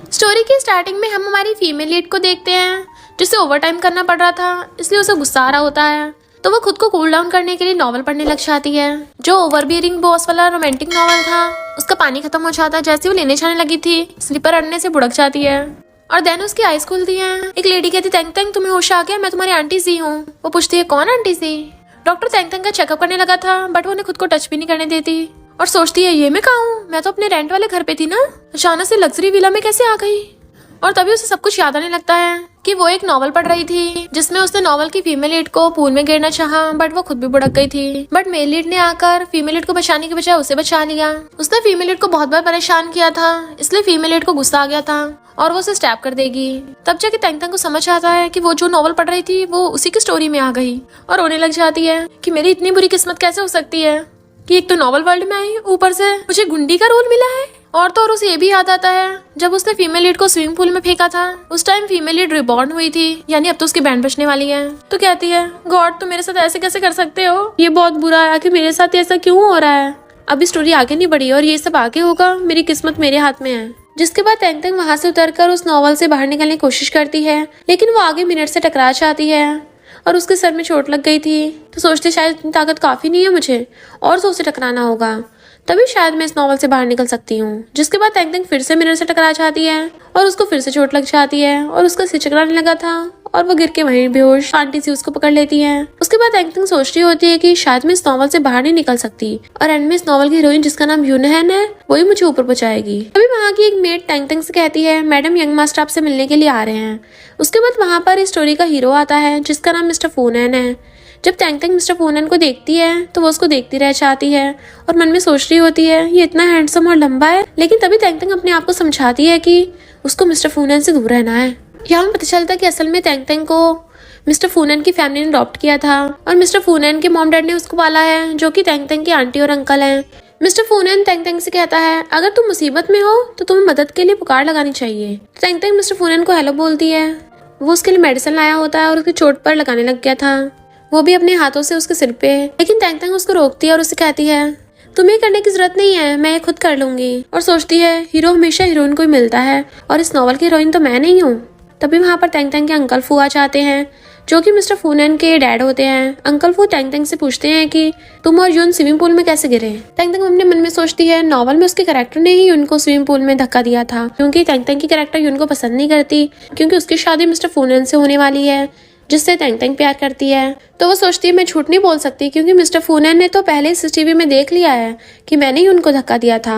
Story की starting में हम हमारी फीमेल लीड को देखते हैं जिसे ओवर टाइम करना पड़ रहा था, इसलिए उसे गुस्सा आ रहा होता है। तो वो खुद को कूल डाउन करने के लिए नॉवल पढ़ने लग जाती है। जो ओवरबियरिंग बॉस वाला रोमांटिक नॉवल था, उसका पानी खत्म हो जाता है। जैसे वो लेने जाने लगी थी, स्लीपर अड़ने से बुड़क जाती है और देन उसकी आईज खुलती हैं। एक लेडी कहती, तेंग तेंग तुम्हें होश आ गया, मैं तुम्हारी आंटी सी हूँ। वो पूछती है, कौन आंटी सी? डॉक्टर तेंग तेंग का चेकअप करने लगा था, बट वो उन्हें खुद को टच भी नहीं करने देती और सोचती है, ये मैं कहाँ हूँ? मैं तो अपने रेंट वाले घर पे थी ना, अचानक से लग्जरी विला में कैसे आ गई? और तभी उसे सब कुछ याद आने लगता है कि वो एक नॉवल पढ़ रही थी जिसमें उसने नॉवल की फीमेल लीड को पूल में गिरना चाहा, बट वो खुद भी बुड़क गई थी। बट मेल लीड ने आकर फीमेल लीड को बचाने की बजाय उसे बचा लिया। उसने फीमेल लीड को बहुत बार परेशान किया था, इसलिए फीमेल लीड को गुस्सा आ गया था और वो उसे स्टैब कर देगी। तब जाके तेंग तेंग को समझ आता है कि वो जो नॉवल पढ़ रही थी वो उसी की स्टोरी में आ गई और रोने लग जाती है कि मेरी इतनी बुरी किस्मत कैसे हो सकती है कि एक तो नॉवल वर्ल्ड में आई, ऊपर से मुझे गुंडी का रोल मिला है। और तो और उसे ये भी याद आता है जब उसने फीमेल लीड को स्विमिंग पूल में फेंका था, उस टाइम फीमेल लीड रिबॉर्न हुई थी, यानी अब तो उसकी बैंड बजने वाली है। तो कहती है, गॉड तुम मेरे साथ ऐसे कैसे कर सकते हो? ये बहुत बुरा है कि मेरे साथ ऐसा क्यों हो रहा है। अभी स्टोरी आगे नहीं बढ़ी और ये सब आगे होगा, मेरी किस्मत मेरे हाथ में है। जिसके बाद तेंग तेंग वहां से उतरकर उस नॉवल से बाहर निकलने की कोशिश करती है, लेकिन वो आगे मिनट से टकरा जाती है और उसके सर में चोट लग गई थी। तो सोचते शायद इतनी ताकत काफी नहीं है मुझे और तो उसे टकराना होगा, तभी शायद मैं इस नॉवल से बाहर निकल सकती हूँ। जिसके बाद तेंग तेंग फिर से मिरर से टकरा जाती है और उसको फिर से चोट लग जाती है और उसका सिर चकराने लगा था और वो गिर के वहीं बेहोश आंटी सी उसको पकड़ लेती है। उसके बाद तेंग तेंग सोच रही होती है कि शायद मैं इस नॉवल से बाहर नहीं निकल सकती और एंड में इस नॉवल की हीरोइन जिसका नाम यूनहैन है वही मुझे ऊपर पहुंचाएगी। तभी वहाँ की एक मेड तेंग तेंग से कहती है, मैडम यंग मास्टर आपसे मिलने के लिए आ रहे हैं। उसके बाद वहाँ पर इस स्टोरी का हीरो आता है जिसका नाम मिस्टर फूनैन है। जब तेंग तेंग मिस्टर फूनैन को देखती है तो वो उसको देखती रह जाती है और मन में सोच रही होती है, ये इतना हैंडसम और लंबा है। लेकिन तभी तेंग तेंग अपने आप को समझाती है कि उसको मिस्टर फूनैन से दूर रहना है। यहाँ पता चलता है कि असल में तेंग तेंग को मिस्टर फूनैन की फैमिली ने अडॉप्ट किया था और मिस्टर फूनैन के मॉम डैड ने उसको पाला है, जो कि तेंग तेंग की आंटी और अंकल हैं। मिस्टर फूनैन तेंग तेंग से कहता है, अगर तुम मुसीबत में हो तो तुम्हें मदद के लिए पुकार लगानी चाहिए। तेंग तेंग मिस्टर फूनैन को हेलो बोलती है। वो उसके लिए मेडिसिन लाया होता है और उसकी चोट पर लगाने लग गया था, वो भी अपने हाथों से उसके सिर पे। लेकिन तेंग तेंग उसको रोकती है और उसे कहती है, तुम्हें करने की जरूरत नहीं है, मैं खुद कर लूंगी। और सोचती है, हीरो हमेशा हीरोइन को ही मिलता है और इस नॉवल की हीरोइन तो मैं नहीं हूँ। तभी वहाँ पर तेंग तेंग के अंकल फू आ जाते हैं, जो कि मिस्टर फूनैन के डैड होते हैं। अंकल फू तेंग तेंग से पूछते हैं कि तुम और यून स्विमिंग पूल में कैसे गिरे। तेंग तेंग अपने मन में सोचती है, नॉवल में उसके कैरेक्टर ने ही यून को स्विमिंग पूल में धक्का दिया था, क्योंकि तेंग तेंग की कैरेक्टर यून को पसंद नहीं करती, क्योंकि उसकी शादी मिस्टर फूनैन से होने वाली है जिससे तेंग तेंग प्यार करती है। तो वो सोचती है, मैं झूठ नहीं बोल सकती, क्योंकि मिस्टर फूनैन ने तो पहले सीसीटीवी में देख लिया है कि मैंने ही उनको धक्का दिया था।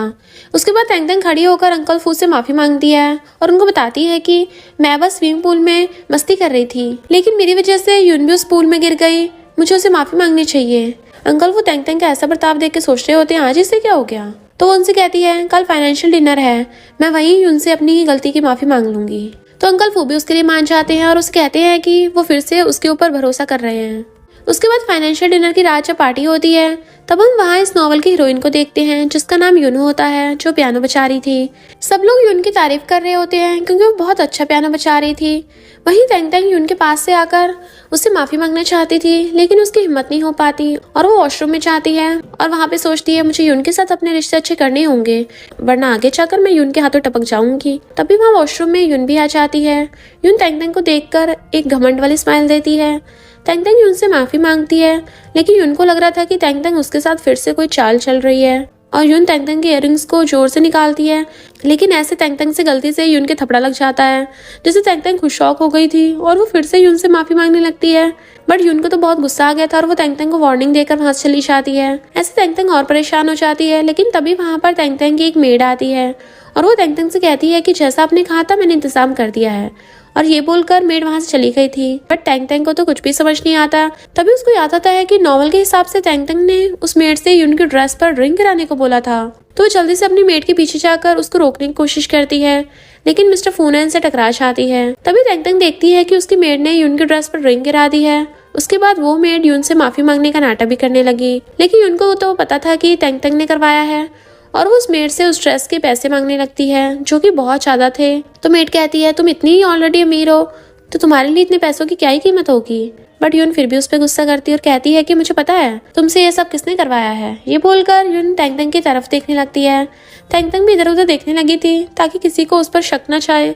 उसके बाद तेंग तेंग खड़ी होकर अंकल फू से माफी मांगती है और उनको बताती है कि मैं बस स्विमिंग पूल में मस्ती कर रही थी, लेकिन मेरी वजह से यून भी उस पूल में गिर गई, मुझे उसे माफी मांगनी चाहिए। अंकल फू तेंग तेंग का ऐसा बर्ताव देख के सोच रहे होते हैं, आज इससे क्या हो गया। तो उनसे कहती है, कल फाइनेंशियल डिनर है, मैं वहीं यून से अपनी गलती की माफी मांग लूंगी। तो अंकल फू भी उसके लिए मान जाते हैं और उसे कहते हैं कि वो फिर से उसके ऊपर भरोसा कर रहे हैं। उसके बाद फाइनेंशियल डिनर की रात जब पार्टी होती है, तब हम वहाँ इस नॉवल की हीरोइन को देखते हैं जिसका नाम यून होता है, जो पियानो बजा रही थी। सब लोग यून की तारीफ कर रहे होते हैं क्योंकि वो बहुत अच्छा पियानो बजा रही थी। वहीं तेंग तेंग यून के पास से आकर उससे माफी मांगना चाहती थी, लेकिन उसकी हिम्मत नहीं हो पाती और वो वॉशरूम में जाती है और वहाँ पे सोचती है, मुझे यून के साथ अपने रिश्ते अच्छे करने होंगे, वरना आगे जाकर मैं यून के हाथों टपक जाऊंगी। तभी वहाँ वॉशरूम में यून भी आ जाती है। यून तेंग तेंग को देखकर एक घमंड वाली स्माइल देती है। तेंग तेंग यून से माफी मांगती है, लेकिन यून को लग रहा था कि तेंग तेंग उसके साथ फिर से कोई चाल चल रही है और यून तेंग तेंग के इयररिंग्स को जोर से निकालती है, लेकिन ऐसे तेंग तेंग से गलती से यून के थपड़ा लग जाता है, जिससे तेंग तेंग खुद शॉक हो गई थी और वो फिर से यून से माफी मांगने लगती है। बट यून को तो बहुत गुस्सा आ गया था और वो तेंग तेंग को वार्निंग देकर वहां से चली जाती है। ऐसे तेंग तेंग और परेशान हो जाती है, लेकिन तभी वहां पर तेंग तेंग की एक मेड आती है और वो तेंग तेंग से कहती है कि जैसा आपने कहा था मैंने इंतजाम कर दिया है, और ये बोलकर मेड वहां से चली गई थी। बट तेंग तेंग को तो कुछ भी समझ नहीं आता। तभी उसको याद आता है कि नॉवल के हिसाब से तेंग तेंग ने उस मेड से यून की ड्रेस पर रिंग गिराने को बोला था। तो वो जल्दी से अपनी मेड के पीछे जाकर उसको रोकने की कोशिश करती है, लेकिन मिस्टर फूनैन से टकरा जाती है। तभी तेंग तेंग देखती है कि उसकी मेड ने यून की ड्रेस पर रिंग गिरा दी है। उसके बाद वो मेड यून से माफी मांगने का नाटक भी करने लगी, लेकिन यून को तो पता था कि तेंग तेंग ने करवाया है और वो उस मेड से उस ड्रेस के पैसे मांगने लगती है, जो कि बहुत ज्यादा थे। तो मेड कहती है, तुम इतनी ऑलरेडी अमीर हो, तो तुम्हारे लिए इतने पैसों की क्या ही कीमत होगी। बट यून फिर भी उस पर गुस्सा करती है और कहती है कि मुझे पता है तुमसे ये सब किसने करवाया है। ये बोलकर यून तैंग तैंग की तरफ देखने लगती है। तैंग तैंग भी इधर उधर देखने लगी थी ताकि किसी को उस पर शक न छाए,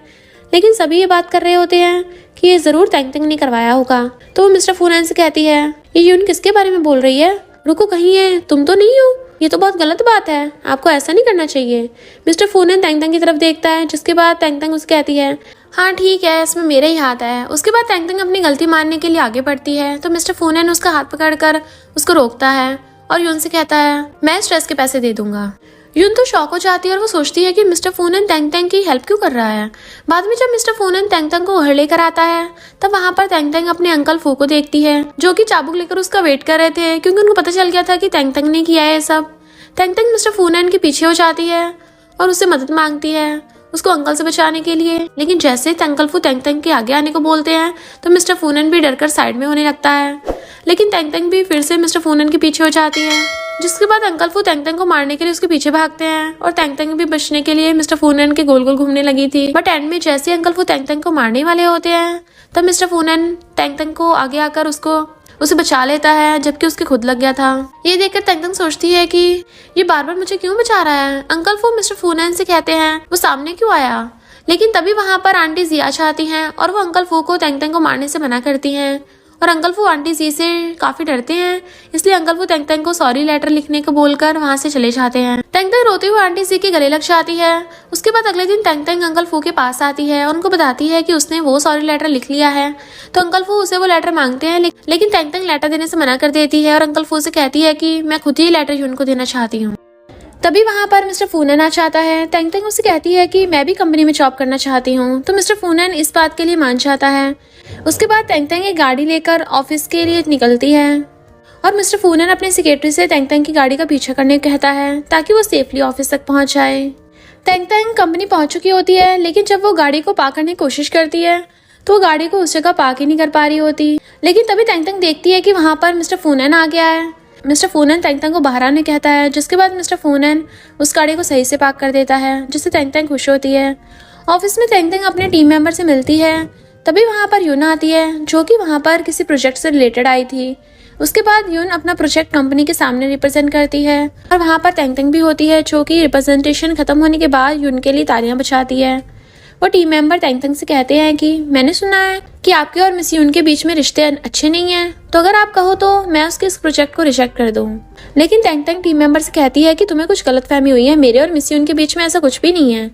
लेकिन सभी ये बात कर रहे होते हैं कि ये जरूर तैंग तैंग ने करवाया होगा। तो वो मिस्टर फूनैन से कहती है ये यून किसके बारे में बोल रही है, रुको कहीं ये तुम तो नहीं हो, ये तो बहुत गलत बात है, आपको ऐसा नहीं करना चाहिए। मिस्टर फूनैन तैंग तैंग की तरफ देखता है, जिसके बाद तैंग तैंग उसे कहती है हाँ ठीक है, इसमें मेरा ही हाथ है। उसके बाद तैंग तैंग अपनी गलती मानने के लिए आगे बढ़ती है, तो मिस्टर फूनैन उसका हाथ पकड़कर उसको रोकता है और यून से कहता है मैं स्ट्रेस के पैसे दे दूंगा। यून तो शॉक हो जाती है और वो सोचती है कि मिस्टर फूनैन तैंग तैंग की हेल्प क्यों कर रहा है। बाद में जब मिस्टर फूनैन तैंग तैंग को घर लेकर आता है तब वहाँ पर तैंग तैंग अपने अंकल फू को देखती है, जो कि चाबुक लेकर उसका वेट कर रहे थे, क्योंकि उनको पता चल गया था कि तैंग तैंग ने किया है सब। तैंग तैंग मिस्टर फूनैन के पीछे हो जाती है और उससे मदद मांगती है उसको अंकल से बचाने के लिए, लेकिन जैसे ही अंकल फू तैंग तैंग के आगे आने को बोलते हैं तो मिस्टर फूनैन भी डरकर साइड में होने लगता है, लेकिन तैंग तैंग भी फिर से मिस्टर फूनैन के पीछे हो जाती है। जिसके बाद अंकल फू तैंग तैंग को मारने के लिए उसके पीछे भागते हैं और तैंग तैंग भी बचने के लिए मिस्टर फूनैन के गोल गोल घूमने लगी थी। बट एंड में जैसे अंकल फू तैंग तैंग को मारने वाले होते हैं तब मिस्टर फूनैन तैंग तैंग को आगे आकर उसे बचा लेता है, जबकि उसके खुद लग गया था। ये देखकर तैंग तैंग सोचती है कि ये बार बार मुझे क्यों बचा रहा है। अंकल फू मिस्टर फूनैन से कहते हैं वो सामने क्यों आया, लेकिन तभी वहाँ पर आंटी जिया आती हैं और वो अंकल फू को तैंग तैंग को मारने से मना करती हैं। और अंकल फू आंटी जी से काफी डरते हैं, इसलिए अंकल फू तैंग तैंग को सॉरी लेटर लिखने को बोलकर वहाँ से चले जाते हैं। तैंग तैंग रोते हुए आंटी जी के गले लग जाती है। उसके बाद अगले दिन तैंग तैंग अंकल फू के पास आती है और उनको बताती है कि उसने वो सॉरी लेटर लिख लिया है। तो अंकल फू उसे वो लेटर मांगते हैं, लेकिन तैंग तैंग लेटर देने से मना कर देती है और अंकल फू से कहती है कि मैं खुद ही लेटर यून को देना चाहती हूँ। तभी वहाँ पर मिस्टर फूनैन आ जाता है। तैंग तैंग उसे कहती है कि मैं भी कंपनी में जॉब करना चाहती हूँ, तो मिस्टर फूनैन इस बात के लिए मान जाता है। उसके बाद तैंग तैंग एक गाड़ी लेकर ऑफिस के लिए निकलती है और मिस्टर फूनैन अपने सेक्रेटरी से तैंग तैंग की गाड़ी का पीछा करने को कहता है ताकि वो सेफली ऑफिस तक पहुँच जाए। तैंग तैंग कंपनी पहुँच चुकी होती है, लेकिन जब वो गाड़ी को पार्क करने की कोशिश करती है तो वो गाड़ी को उस जगह पार्क ही नहीं कर पा रही होती। लेकिन तभी तैंग तैंग देखती है कि वहाँ पर मिस्टर फूनैन आ गया है। मिस्टर फूनैन तैंग तैंग को बाहर आने कहता है, जिसके बाद मिस्टर फूनैन उस गाड़ी को सही से पार्क कर देता है, जिससे तैंग तैंग खुश होती है। ऑफिस में तैंग तैंग अपने टीम मेंबर से मिलती है, तभी वहाँ पर यून आती है, जो कि वहाँ पर किसी प्रोजेक्ट से रिलेटेड आई थी। उसके बाद यून अपना प्रोजेक्ट कंपनी के सामने रिप्रेजेंट करती है और वहाँ पर तैंग तैंग भी होती है, जो कि रिप्रेजेंटेशन खत्म होने के बाद यून के लिए तालियां बजाती है। वो टीम मेंबर तैंग तैंग से कहते हैं कि मैंने सुना है कि आपके और मिस यून के बीच में रिश्ते अच्छे नहीं हैं, तो अगर आप कहो तो मैं उसके इस प्रोजेक्ट को रिजेक्ट कर दूं। लेकिन तैंग तैंग टीम मेंबर से कहती है कि तुम्हें कुछ गलतफहमी हुई है, मेरे और मिस यून के बीच में ऐसा कुछ भी नहीं है,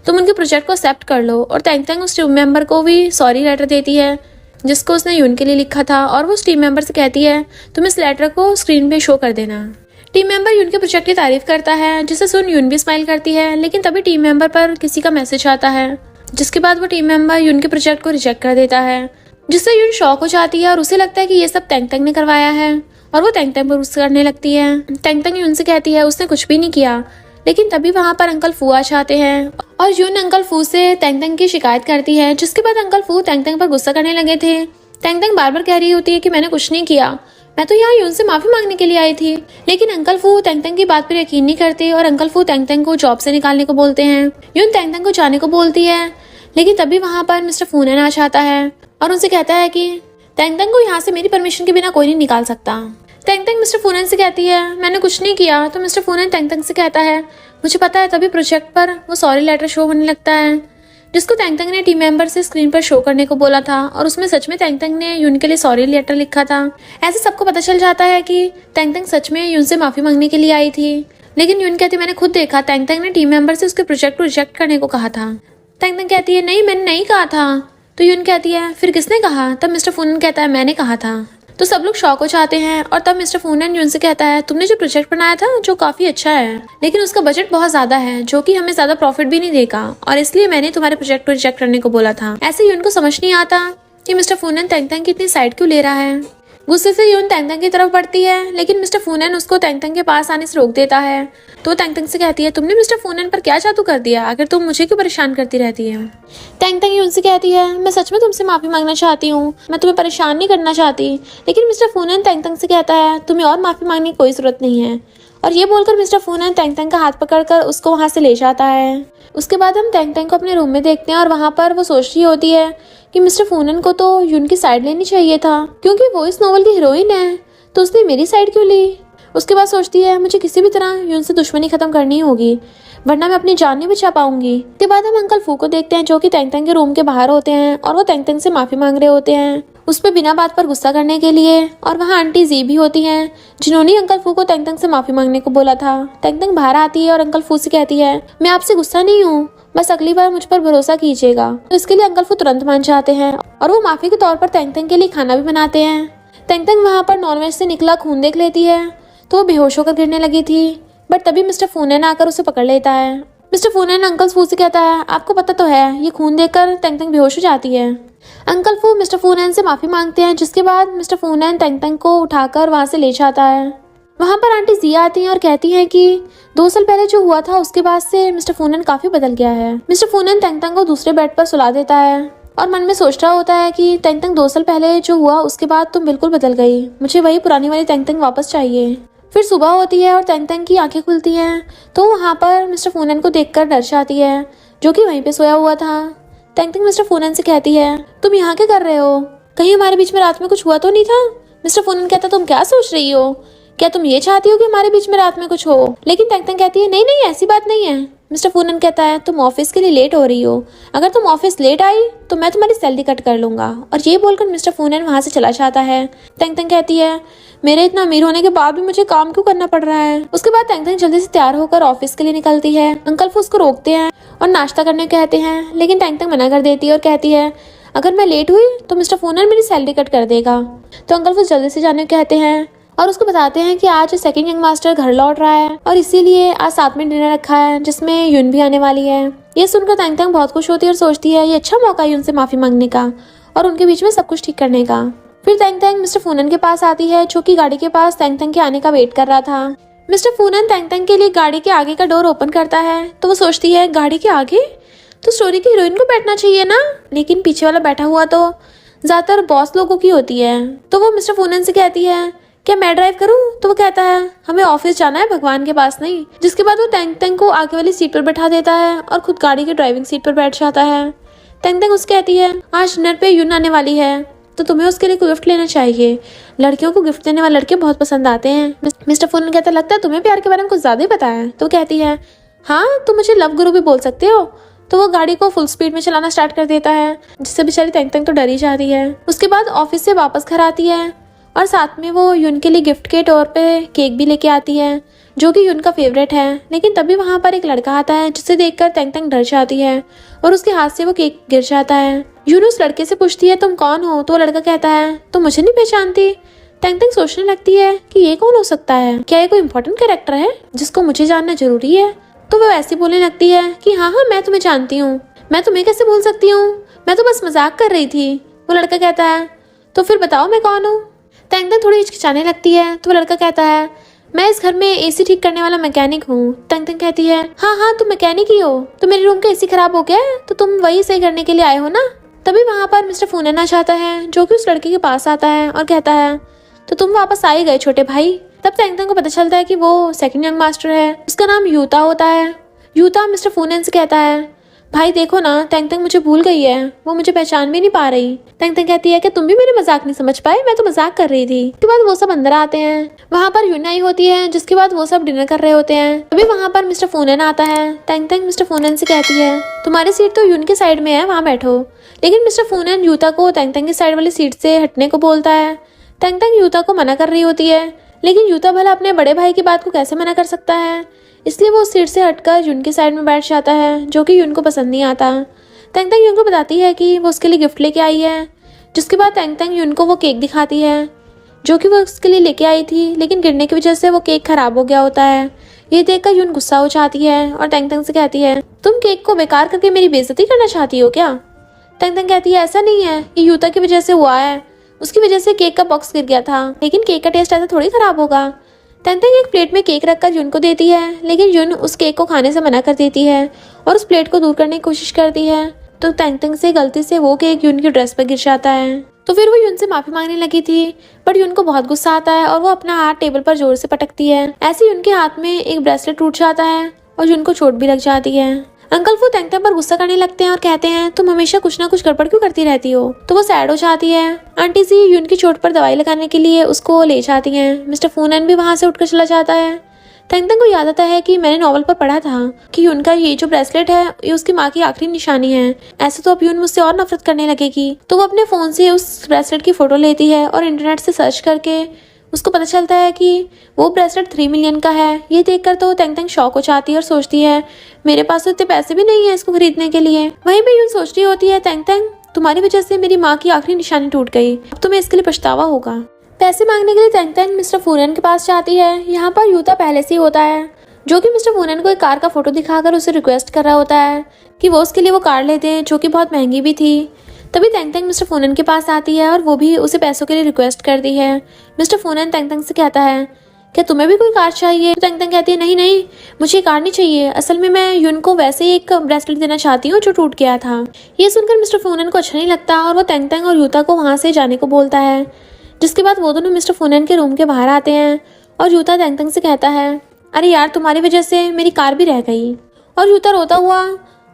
तुम उनके प्रोजेक्ट को एक्सेप्ट कर लो। और तैंग तैंग उस टीम मेंबर को भी सॉरी लेटर देती है जिसको उसने यून के लिए लिखा था, और वो उस टीम मेंबर से कहती है तुम इस लेटर को स्क्रीन पे शो कर देना। टीम मेंबर यून के प्रोजेक्ट की तारीफ करता है, जिसे सुन यून भी स्माइल करती है, लेकिन तभी टीम मेंबर पर किसी का मैसेज आता है, जिसके बाद वो टीम मेंबर यून के प्रोजेक्ट को रिजेक्ट कर देता है, जिससे यून शॉक हो जाती है और उसे लगता है कि ये सब तैंग तैंग ने करवाया है और वो तैंग तैंग पर गुस्सा करने लगती है। तैंग तैंग यून से कहती है उसने कुछ भी नहीं किया, लेकिन तभी वहाँ पर अंकल फू आ जाते हैं और यून अंकल फू से तैंग तैंग की शिकायत करती है, जिसके बाद अंकल फू तैंग तैंग पर गुस्सा करने लगे थे। तैंग तैंग बार बार कह रही होती है कि मैंने कुछ नहीं किया, मैं तो यहाँ यून से माफी मांगने के लिए आई थी। लेकिन अंकल फू तैंग तैंग की बात पर यकीन नहीं करते और अंकल फू तैंग तैंग को जॉब से निकालने को बोलते हैं। यून तैंग तैंग को जाने को बोलती है, लेकिन तभी वहाँ पर मिस्टर फूनैन आ जाता है और उनसे कहता है कि तैंग तैंग को यहाँ से मेरी परमिशन के बिना कोई नहीं निकाल सकता। तैंग तैंग मिस्टर फूनैन से कहती है मैंने कुछ नहीं किया, तो मिस्टर फूनैन तैंग तैंग से कहता है मुझे पता है। तभी प्रोजेक्ट पर वो सॉरी लेटर शो होने लगता है, जिसको तैंग तैंग ने टीम मेंबर से स्क्रीन पर शो करने को बोला था, और उसमें सच में तैंग तैंग ने यून के लिए सॉरी लेटर लिखा था। ऐसे सबको पता चल जाता है कि तैंग तैंग सच में यून से माफी मांगने के लिए आई थी, लेकिन यून कहती मैंने खुद देखा तैंग तैंग ने टीम मेंबर से उसके प्रोजेक्ट को रिजेक्ट करने को कहा था। तैंग तैंग कहती है नहीं मैंने नहीं कहा था, तो यून कहती है फिर किसने कहा। तब मिस्टर फूनैन कहता है मैंने कहा था। तो सब लोग शॉक हो जाते हैं और तब मिस्टर फूनैन यून से कहता है तुमने जो प्रोजेक्ट बनाया था जो काफी अच्छा है, लेकिन उसका बजट बहुत ज्यादा है, जो कि हमें ज्यादा प्रॉफिट भी नहीं देगा, और इसलिए मैंने तुम्हारे प्रोजेक्ट को रिजेक्ट करने को बोला था। ऐसे यून को समझ नहीं आता कि मिस्टर फूनैन तैंग तैंग की इतनी साइड क्यों ले रहा है। गुस्से से यून तैंग तैंग की तरफ बढ़ती है, लेकिन मिस्टर फूनैन उसको तैंग तैंग के पास आने से रोक देता है। तो तैंग तैंग से कहती है तुमने मिस्टर फूनैन पर क्या जादू कर दिया, आखिर तुम मुझे क्यों परेशान करती रहती है। तैंग तैंग यून से कहती है मैं सच में तुमसे माफी मांगना चाहती हूँ, मैं तुम्हें परेशान नहीं करना चाहती। लेकिन मिस्टर फूनैन तैंग तैंग से कहता है तुम्हें और माफी मांगने की कोई जरूरत नहीं है, और ये बोलकर मिस्टर फूनैन तैंग तैंग का हाथ पकड़कर उसको वहाँ से ले जाता है। उसके बाद हम टैंग टैंग को अपने रूम में देखते हैं और वहाँ पर वो सोच रही होती है कि मिस्टर फूनन को तो यून की साइड लेनी चाहिए था, क्योंकि वो इस नॉवल की हीरोइन है, तो उसने मेरी साइड क्यों ली। उसके बाद सोचती है मुझे किसी भी तरह यून से दुश्मनी खत्म करनी होगी, वरना मैं अपनी जान नहीं बचा पाऊंगी। उसके बाद हम अंकल फू को देखते हैं जो कि टैंग टैंग के रूम के बाहर होते हैं और वो टैंग टैंग से माफी मांग रहे होते हैं उस पर बिना बात पर गुस्सा करने के लिए। और वहाँ आंटी जी भी होती हैं जिन्होंने अंकल फू को टैंग टैंग से माफी मांगने को बोला था। टैंग टैंग बाहर आती है और अंकल फू से कहती है मैं आपसे गुस्सा नहीं हूँ, बस अगली बार मुझ पर भरोसा कीजिएगा। तो इसके लिए अंकल फू तुरंत मान जाते हैं और वो माफी के तौर पर टैंग टैंग के लिए खाना भी बनाते हैं। टैंग टैंग वहाँ पर नॉनवेज से निकला खून देख लेती है तो वो बेहोश होकर गिरने लगी थी, बट तभी मिस्टर फूनन आकर उसे पकड़ लेता है। मिस्टर फूनन अंकल फू से कहता है आपको पता तो है ये खून देखकर टैंग टैंग बेहोश हो जाती है। अंकल फू मिस्टर फूनन से माफी मांगते हैं, जिसके बाद मिस्टर फूनन टैंग टैंग को उठाकर वहाँ से ले जाता है। वहाँ पर आंटी जिया आती हैं और कहती हैं कि 2 साल पहले जो हुआ था उसके बाद से मिस्टर फूनन काफी बदल गया है। मिस्टर फूनन टैंग टैंग को दूसरे बेड पर सुला देता है और मन में सोच रहा होता है कि टैंग टैंग 2 साल पहले जो हुआ उसके बाद तुम बिल्कुल बदल गई, मुझे वही पुरानी वाली टैंग टैंग वापस चाहिए। फिर सुबह होती है और टैंग टैंग की आंखें खुलती हैं तो वहाँ पर मिस्टर फूनन को देखकर डर जाती है जो कि वहीं पे सोया हुआ था। टैंग टैंग मिस्टर फूनन से कहती है तुम यहाँ क्या कर रहे हो, कहीं हमारे बीच में रात में कुछ हुआ तो नहीं था। मिस्टर फूनन कहता तुम क्या सोच रही हो, क्या तुम ये चाहती हो कि हमारे बीच में रात में कुछ हो। लेकिन टैंग टैंग कहती है नहीं नहीं ऐसी बात नहीं है। मिस्टर फूनन कहता है तुम ऑफिस के लिए लेट हो रही हो, अगर तुम ऑफिस लेट आई तो मैं तुम्हारी सैलरी कट कर लूंगा। और ये बोलकर मिस्टर फूनन वहाँ से चला जाता है। टैंग टैंग कहती है मेरे इतना अमीर होने के बाद भी मुझे काम क्यों करना पड़ रहा है। उसके बाद टैंग टैंग जल्दी से तैयार होकर ऑफिस के लिए निकलती है। अंकल फू उसको रोकते हैं और नाश्ता करने कहते हैं, लेकिन टैंग टैंग मना कर देती है और कहती है अगर मैं लेट हुई तो मिस्टर फूनन मेरी सैलरी कट कर देगा। तो अंकल फू जल्दी से जाने कहते हैं और उसको बताते हैं कि आज सेकंड यंग मास्टर घर लौट रहा है और इसीलिए आज साथ में डिनर रखा है जिसमें यून भी आने वाली है। ये सुनकर टैंग टैंग बहुत खुश होती है और सोचती है ये अच्छा मौका है यून से माफी मांगने का और उनके बीच में सब कुछ ठीक करने का। फिर टैंग टैंग मिस्टर फूनन के पास आती है जो कि गाड़ी के पास टैंग टैंग के आने का वेट कर रहा था। मिस्टर फूनन टैंग टैंग के लिए गाड़ी के आगे का डोर ओपन करता है तो वो सोचती है गाड़ी के आगे तो स्टोरी की हीरोइन को बैठना चाहिए ना, लेकिन पीछे वाला बैठा हुआ तो ज्यादातर बॉस लोगों की होती है। तो वो मिस्टर फूनन से कहती है क्या मैं ड्राइव करूं, तो वो कहता है हमें ऑफिस जाना है भगवान के पास नहीं। जिसके बाद वो टैंग टैंग को आगे वाली सीट पर बैठा देता है और खुद गाड़ी की ड्राइविंग सीट पर बैठ जाता है। टैंग टैंग उससे कहती है आज डिनर पे यून आने वाली है तो तुम्हें उसके लिए कोई गिफ्ट लेना चाहिए, लड़कियों को गिफ्ट देने वाले लड़के बहुत पसंद आते हैं। मिस्टर फूनन कहता लगता है तुम्हें प्यार के बारे में कुछ ज्यादा ही पता है। तो कहती है हाँ तुम मुझे लव गुरु भी बोल सकते हो। तो वो गाड़ी को फुल स्पीड में चलाना स्टार्ट कर देता है जिससे बेचारी टैंग टैंग तो डर ही जाती है। उसके बाद ऑफिस से वापस घर आती है और साथ में वो यून के लिए गिफ्ट के तौर पे केक भी लेके आती है जो कि यून का फेवरेट है। लेकिन तभी वहाँ पर एक लड़का आता है जिसे देखकर टैंग टैंग डर जाती है और उसके हाथ से वो केक गिर जाता है। यून उस लड़के से पूछती है तुम कौन हो, तो वो लड़का कहता है तुम मुझे नहीं पहचानती। टैंग टैंग सोचने लगती है कि ये कौन हो सकता है, क्या ये कोई इंपॉर्टेंट कैरेक्टर है जिसको मुझे जानना जरूरी है। तो वो ऐसी बोलने लगती है कि हाँ हाँ मैं तुम्हें जानती हूँ, मैं तुम्हें कैसे भूल सकती हूँ, मैं तो बस मजाक कर रही थी। वो लड़का कहता है तो फिर बताओ मैं कौन हूँ। टैंग टैंग थोड़ी हिचकिचाने लगती है तो वो लड़का कहता है मैं इस घर में एसी ठीक करने वाला मैकेनिक हूँ। टैंग टैंग कहती है हाँ हाँ तुम मैकेनिक ही हो, तो मेरे रूम का एसी खराब हो गया है तो तुम वही सही करने के लिए आए हो ना। तभी वहाँ पर मिस्टर फूनन आ जाता है जो कि उस लड़के के पास आता है और कहता है तो तुम वापस आ ही गए छोटे भाई। तब टैंग टैंग को पता चलता है कि वो सेकंड यंग मास्टर है, उसका नाम यूता होता है। यूता मिस्टर फूनन से कहता है भाई देखो ना टैंग टैंग मुझे भूल गई है, वो मुझे पहचान भी नहीं पा रही। टैंग टैंग कहती है कि तुम भी मेरे मजाक नहीं समझ पाए, मैं तो मजाक कर रही थी। उसके बाद वो सब अंदर आते हैं, वहाँ पर यून आई होती है जिसके बाद वो सब डिनर कर रहे होते हैं। तभी वहाँ पर मिस्टर फूनन आता है। टैंग टैंग मिस्टर फूनन से कहती है तुम्हारी सीट तो यून के साइड में है, वहाँ बैठो। लेकिन मिस्टर फूनन यूता को टैंग टैंग की साइड वाली सीट से हटने को बोलता है। टैंग टैंग यूता को मना कर रही होती है, लेकिन यूता भला अपने बड़े भाई की बात को कैसे मना कर सकता है, इसलिए वो उस सीट से हटकर यून की साइड में बैठ जाता है जो कि यून को पसंद नहीं आता। टैंग टैंग यून को बताती है कि वो उसके लिए गिफ्ट लेके आई है। जिसके बाद टैंग टैंग यून को वो केक दिखाती है जो कि वो उसके लिए लेके आई थी, लेकिन गिरने की वजह से वो केक खराब हो गया होता है। ये देखकर यून गुस्सा हो जाती है और टैंग टैंग से कहती है तुम केक को बेकार करके मेरी बेइज्जती करना चाहती हो क्या। टैंग टैंग कहती है ऐसा नहीं है, ये यूता की वजह से हुआ है, उसकी वजह से केक का बॉक्स गिर गया था, लेकिन केक का टेस्ट ऐसा थोड़ी खराब होगा। टैंग टैंग एक प्लेट में केक रखकर यून को देती है, लेकिन यून उस केक को खाने से मना कर देती है और उस प्लेट को दूर करने की कोशिश करती है। तो टैंग टैंग से गलती से वो केक यून की ड्रेस पर गिर जाता है। तो फिर वो यून से माफी मांगने लगी थी, बट यून को बहुत गुस्सा आता है और वो अपना हाथ टेबल पर जोर से पटकती है। ऐसे यून के हाथ में एक ब्रेसलेट टूट जाता है और यून को चोट भी लग जाती है। अंकल फू तेंगतेंग पर गुस्सा करने लगते हैं और कहते हैं तुम हमेशा कुछ ना कुछ गड़बड़ क्यों करती रहती हो। तो वो सैड हो जाती है। आंटी जी यून की चोट पर दवाई लगाने के लिए उसको ले जाती हैं। मिस्टर फूनन भी वहां से उठकर चला जाता है। तेंगतेंग को याद आता है कि मैंने नॉवल पर पढ़ा था कि यून का ये जो ब्रेसलेट है ये उसकी माँ की आखिरी निशानी है। ऐसे तो अब यून मुझसे और नफरत करने लगेगी। तो वो अपने फोन से उस ब्रेसलेट की फोटो लेती है और इंटरनेट से सर्च करके उसको पता चलता है कि वो ब्रेसलेट 3 मिलियन का है। ये देखकर तो तेंगतेंग शॉक हो जाती है और सोचती है मेरे पास तो इतने पैसे भी नहीं है इसको खरीदने के लिए। वहीं पे यून सोच रही होती है तेंगतेंग तुम्हारी वजह से मेरी माँ की आखिरी निशानी टूट गई, अब तुम्हें इसके लिए पछतावा होगा। पैसे मांगने के लिए तेंगतेंग मिस्टर फूनन के पास जाती है। यहाँ पर यूता पहले से ही होता है जो कि मिस्टर फूनन को एक कार का फोटो दिखाकर उसे रिक्वेस्ट कर रहा होता है कि वो उसके लिए वो कार ले दे जो कि बहुत महंगी भी थी। तभी तेंगतेंग मिस्टर फूनन के पास आती है और वो भी उसे पैसों के लिए रिक्वेस्ट करती है। मिस्टर फूनन तेंगतेंग से कहता है क्या तुम्हें भी कोई कार चाहिए। तो तेंगतेंग कहती है नहीं नहीं मुझे कार नहीं चाहिए, असल में मैं यून को वैसे ही एक ब्रेसलेट देना चाहती हूँ जो टूट गया था। ये सुनकर मिस्टर फूनन को अच्छा नहीं लगता और वो तेंगतेंग और यूता को वहाँ से जाने को बोलता है। जिसके बाद वो दोनों मिस्टर फूनन के रूम के बाहर आते हैं और यूता तेंगतेंग से कहता है अरे यार तुम्हारी वजह से मेरी कार भी रह गई। और यूता रोता हुआ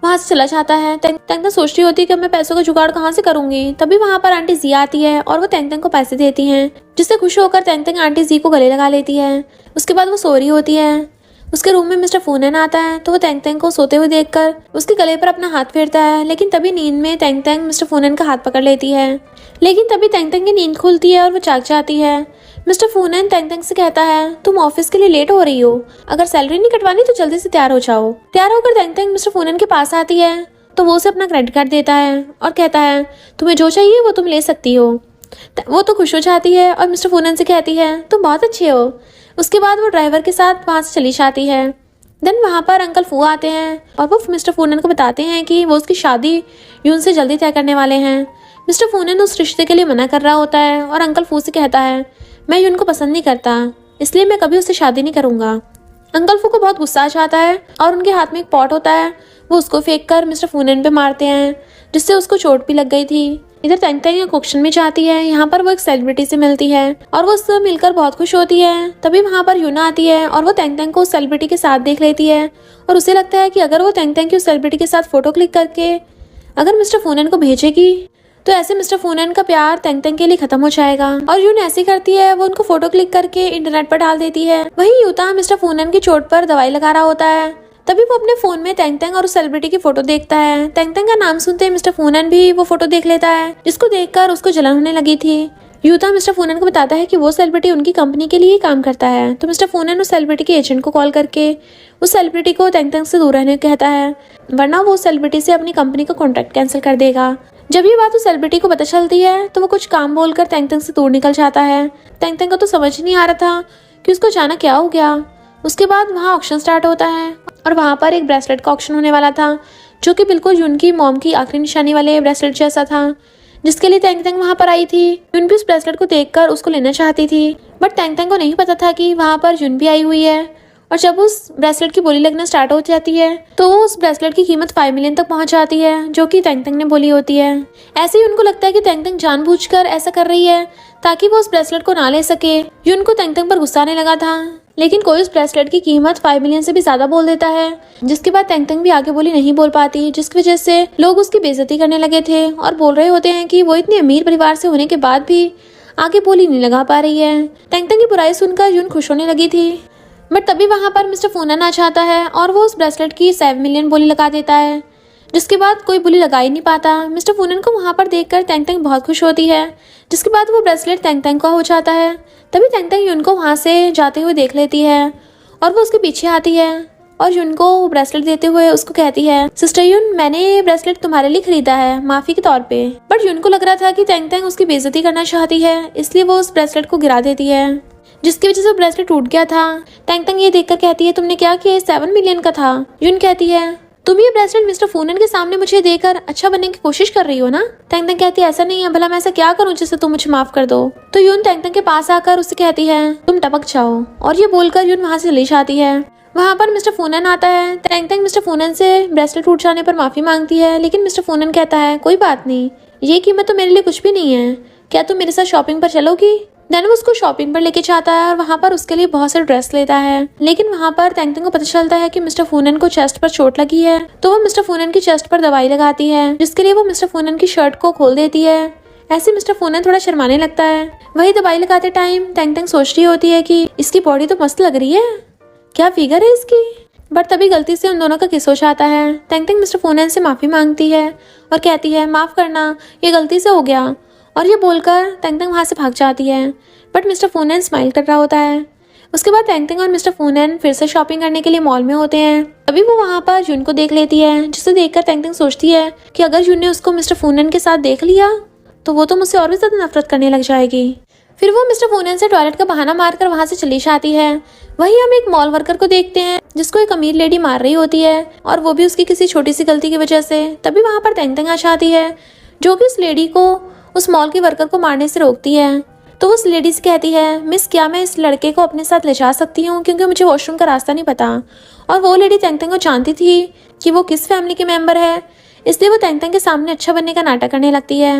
वहाँ से चला जाता है। तेंगतेंग सोच रही होती है कि मैं पैसों का जुगाड़ कहाँ से करूंगी। तभी वहाँ पर आंटी जी आती है और वो तेंगतेंग को पैसे देती हैं, जिससे खुश होकर तेंगतेंग आंटी जी को गले लगा लेती है। उसके बाद वो सो रही होती है। उसके रूम में मिस्टर फूनन आता है तो वो तेंगतेंग को सोते हुए देखकर उसके गले पर अपना हाथ फेरता है। लेकिन तभी नींद में तेंगतेंग मिस्टर फूनन का हाथ पकड़ लेती है। लेकिन तभी तेंगतेंग की नींद खुलती है और वो जाग जाती है। मिस्टर फूनन तेंगतेंग से कहता है तुम ऑफिस के लिए लेट हो रही हो, अगर सैलरी नहीं कटवानी तो जल्दी से तैयार हो जाओ। तैयार होकर तेंगतेंग मिस्टर फूनन के पास आती है तो वो उसे अपना क्रेडिट कार्ड देता है और कहता है तुम्हें जो चाहिए वो तुम ले सकती हो। वो तो खुश हो जाती है और मिस्टर फूनन से कहती है तुम बहुत अच्छे हो। उसके बाद वो ड्राइवर के साथ वहाँ से चली जाती है। देन वहाँ पर अंकल फू आते हैं और वो मिस्टर फूनन को बताते हैं कि वो उसकी शादी यून से जल्दी तय करने वाले हैं। मिस्टर फूनन उस रिश्ते के लिए मना कर रहा होता है और अंकल फू से कहता है मैं यून को पसंद नहीं करता, इसलिए मैं कभी उससे शादी नहीं करूंगा। अंकल फू को बहुत गुस्सा आ जाता है और उनके हाथ में एक पॉट होता है, वो उसको फेंक कर मिस्टर फूनन पे मारते हैं, जिससे उसको चोट भी लग गई थी। इधर तेंगतेंग एक ऑक्शन में जाती है। यहाँ पर वो एक सेलिब्रिटी से मिलती है और वो उससे मिलकर बहुत खुश होती है। तभी वहाँ पर यूना आती है और वो तेंगतेंग को उस सेलिब्रिटी के साथ देख लेती है और उसे लगता है कि अगर वो तेंगतेंग की उस सेलिब्रिटी के साथ फोटो क्लिक करके अगर मिस्टर फूनन को भेजेगी तो ऐसे मिस्टर फूनन का प्यार तेंगतेंग के लिए खत्म हो जाएगा। और यून ऐसे करती है, वो उनको फोटो क्लिक करके इंटरनेट पर डाल देती है। वहीं यूता मिस्टर फूनन की चोट पर दवाई लगा रहा होता है। तभी वो अपने फोन में तेंगतेंग और उस सेलिब्रिटी की फोटो देखता है। तेंगतेंग का नाम सुनते ही मिस्टर फूनन भी वो फोटो देख लेता है, जिसको देखकर उसको जलन होने लगी थी। यूता मिस्टर फूनन को बताता है कि वो सेलिब्रिटी उनकी कंपनी के लिए काम करता है। तो मिस्टर फूनन उस सेलिब्रिटी के एजेंट को कॉल करके उस सेलिब्रिटी को तेंगतेंग से दूर रहने को कहता है, वरना वो उस सेलिब्रिटी से अपनी कंपनी का कॉन्ट्रैक्ट कैंसिल कर देगा। जब ये बात उस सेलिब्रिटी को पता चलती है तो वो कुछ काम बोलकर तेंगतेंग से दूर निकल जाता है। तेंगतेंग को तो समझ नहीं आ रहा था कि उसको अचानक क्या हो गया। उसके बाद वहाँ ऑक्शन स्टार्ट होता है और वहाँ पर एक ब्रेसलेट का ऑक्शन होने वाला था, जो कि बिल्कुल यून की मॉम की आखिरी निशानी वाले ब्रेसलेट जैसा था, जिसके लिए तेंगतेंग वहाँ पर आई थी। यून भी उस ब्रेसलेट को देखकर उसको लेना चाहती थी, बट तेंगतेंग को नहीं पता था कि वहाँ पर यून भी आई हुई है। और जब उस ब्रेसलेट की बोली लगना स्टार्ट हो जाती है तो उस ब्रेसलेट की कीमत 5 मिलियन तक पहुंच जाती है, जो कि तेंगतेंग ने बोली होती है। ऐसे ही उनको लगता है कि तेंगतेंग जानबूझकर ऐसा कर रही है ताकि वो उस ब्रेसलेट को ना ले सके। यून को तेंगतेंग पर गुस्सा आने लगा था, लेकिन कोई उस ब्रेसलेट की कीमत 5 मिलियन से भी ज्यादा बोल देता है, जिसके बाद तेंगतेंग भी आगे बोली नहीं बोल पाती, जिसकी वजह से लोग उसकी बेइज्जती करने लगे थे और बोल रहे होते हैं कि वो इतने अमीर परिवार से होने के बाद भी आगे बोली नहीं लगा पा रही है। तेंगतेंग की बुराई सुनकर यून खुश होने लगी थी, बट तभी वहाँ पर मिस्टर फूनन आ जाता है और वो उस ब्रेसलेट की 7 मिलियन बोली लगा देता है, जिसके बाद कोई बोली लगा ही नहीं पाता। मिस्टर फूनन को वहाँ पर देखकर तेंगतेंग बहुत खुश होती है, जिसके बाद वो ब्रेसलेट तेंगतेंग का हो जाता है। तभी तेंगतेंग यून को वहाँ से जाते हुए देख लेती है और वो उसके पीछे आती है और यून को वो ब्रेसलेट देते हुए उसको कहती है, सिस्टर यून मैंने ये ब्रेसलेट तुम्हारे लिए खरीदा है माफी के तौर पे। बट यून को लग रहा था कि तेंगतेंग उसकी बेइज्जती करना चाहती है, इसलिए वो उस ब्रेसलेट को गिरा देती है, जिसकी वजह से ब्रेसलेट टूट गया था। तेंगतेंग ये देखकर कहती है तुमने क्या किया, 7 मिलियन का था। यून कहती है तुम ये ब्रेसलेट मिस्टर फूनन के सामने मुझे देकर अच्छा बनने की कोशिश कर रही हो ना। तेंगतेंग कहती है ऐसा नहीं है, भला मैं ऐसा क्या करूं जिससे तुम मुझे माफ कर दो। तो यून तेंगतेंग के पास आकर उससे कहती है तुम टपक जाओ, और ये बोलकर यून वहाँ से चली जाती है। वहाँ पर मिस्टर फूनन आता है। तेंगतेंग मिस्टर फूनन से ब्रेसलेट टूट जाने पर माफी मांगती है, लेकिन मिस्टर फूनन कहता है कोई बात नहीं, ये कीमत तो मेरे लिए कुछ भी नहीं है, क्या तुम मेरे साथ शॉपिंग पर चलोगी। देन वो उसको शॉपिंग पर लेके जाता है और वहाँ पर उसके लिए बहुत से ड्रेस लेता है। लेकिन वहाँ पर तेंगतेंग को पता चलता है कि मिस्टर फूनन को चेस्ट पर चोट लगी है, तो वो मिस्टर फूनन की चेस्ट पर दवाई लगाती है, जिसके लिए वो मिस्टर फूनन की शर्ट को खोल देती है। ऐसे मिस्टर फूनन थोड़ा शर्माने लगता है। वही दवाई लगाते टाइम तेंगतेंग सोच रही होती है कि इसकी बॉडी तो मस्त लग रही है, क्या फिगर है इसकी। बट तभी गलती से उन दोनों का किस हो जाता है। तेंगतेंग मिस्टर फूनन से माफी मांगती है और कहती है माफ करना, ये गलती से हो गया, और ये बोलकर तेंगतेंग वहाँ से भाग जाती है। बट मिस्टर फूनन स्माइल कर रहा होता है। उसके बाद तेंगतेंग और मिस्टर फूनन फिर से शॉपिंग करने के लिए मॉल में होते हैं। तभी वो वहाँ पर जुन को देख लेती है, जिसे देखकर तेंगतेंग सोचती है कि अगर जुन ने उसको मिस्टर फूनन के साथ देख लिया तो वो तो मुझसे और भी ज्यादा नफरत करने लग जाएगी। फिर वो मिस्टर फूनन से टॉयलेट का बहाना मारकर वहाँ से चली जाती है। वहीं हम एक मॉल वर्कर को देखते हैं जिसको एक अमीर लेडी मार रही होती है, और वो भी उसकी किसी छोटी सी गलती की वजह से। तभी वहाँ पर तेंगतेंग आ जाती है, जो कि उस लेडी को उस मॉल की वर्कर को मारने से रोकती है। तो उस लेडी से कहती है मिस, क्या मैं इस लड़के को अपने साथ ले जा सकती हूँ, क्योंकि मुझे वॉशरूम का रास्ता नहीं पता। और वो लेडी तेंगतेंग को जानती थी कि वो किस फैमिली के मेंबर है, इसलिए वो तेंगतेंग के सामने अच्छा बनने का नाटक करने लगती है।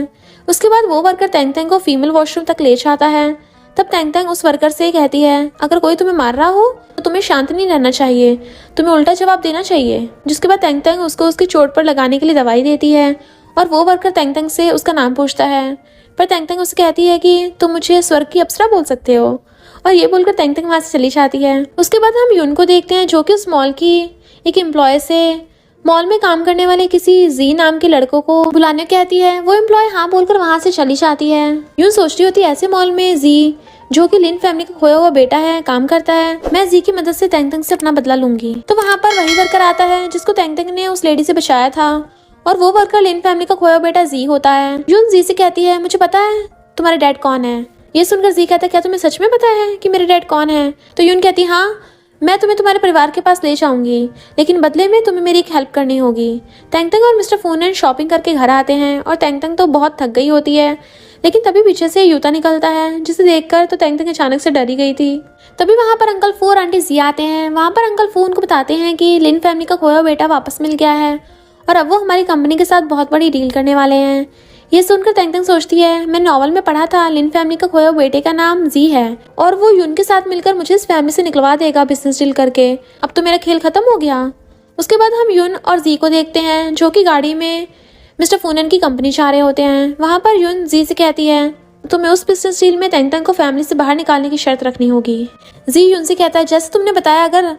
उसके बाद वो वर्कर तेंगतेंग को फीमेल वॉशरूम तक ले जाता है। तब तेंगतेंग उस वर्कर से कहती है अगर कोई तुम्हें मार रहा हो तो तुम्हें शांत नहीं रहना चाहिए, तुम्हें उल्टा जवाब देना चाहिए। जिसके बाद तेंगतेंग उसको उसकी चोट पर लगाने के लिए दवाई देती है, और वो वर्कर तेंगतेंग से उसका नाम पूछता है। पर तेंगतेंग उससे कहती है कि तुम मुझे स्वर्ग की अप्सरा बोल सकते हो, और ये बोलकर तेंगतेंग वहाँ से चली जाती है। उसके बाद हम यून को देखते हैं, जो कि उस मॉल की एक एम्प्लॉय से मॉल में काम करने वाले किसी जी नाम के लड़कों को बुलाने कहती है। वो एम्प्लॉय हाँ बोलकर वहाँ से चली जाती है। यून सोच रही होती है ऐसे मॉल में जी, जो कि लिन फैमिली का खोया हुआ बेटा है, काम करता है, मैं जी की मदद से तेंगतेंग से अपना बदला लूंगी। तो वहाँ पर वही वर्कर आता है जिसको तेंगतेंग ने उस लेडी से बचाया था, और वो वर्कर लिन फैमिली का खोया हुआ बेटा जी होता है। यून जी से कहती है मुझे पता है तुम्हारे डैड कौन है। ये सुनकर जी कहता है क्या तुम्हें सच में पता है कि मेरे डैड कौन है। तो यून कहती है हाँ, मैं तुम्हें तुम्हारे परिवार के पास ले जाऊंगी, लेकिन बदले में तुम्हें मेरी एक हेल्प करनी होगी। तेंगतेंग और मिस्टर फूनन शॉपिंग करके घर आते हैं, और तेंगतेंग तो बहुत थक गई होती है। लेकिन तभी पीछे से यूता निकलता है, जिसे देखकर तो तेंगतेंग अचानक से डरी गई थी। तभी वहाँ पर अंकल फू और आंटी जी आते हैं। वहाँ पर अंकल फू उनको बताते हैं कि लिन फैमिली का खोया हुआ बेटा वापस मिल गया है, और अब वो हमारी कंपनी के साथ बहुत बड़ी डील करने वाले हैं। ये सुनकर तेंगतेंग सोचती है मैंने नॉवल में पढ़ा था लिन फैमिली का खोया हुआ बेटे का नाम जी है, और वो यून के साथ मिलकर मुझे इस फैमिली से निकलवा देगा बिजनेस डील करके। अब तो मेरा खेल खत्म हो गया। उसके बाद हम यून और जी को देखते हैं, जो कि गाड़ी में मिस्टर फूनन की कंपनी जा रहे होते हैं। वहाँ पर यून जी से कहती है तुम्हें उस बिजनेस डील में तेंगतेंग को फैमिली से बाहर निकालने की शर्त रखनी होगी। जी यून से कहता है जैसे तुमने बताया, अगर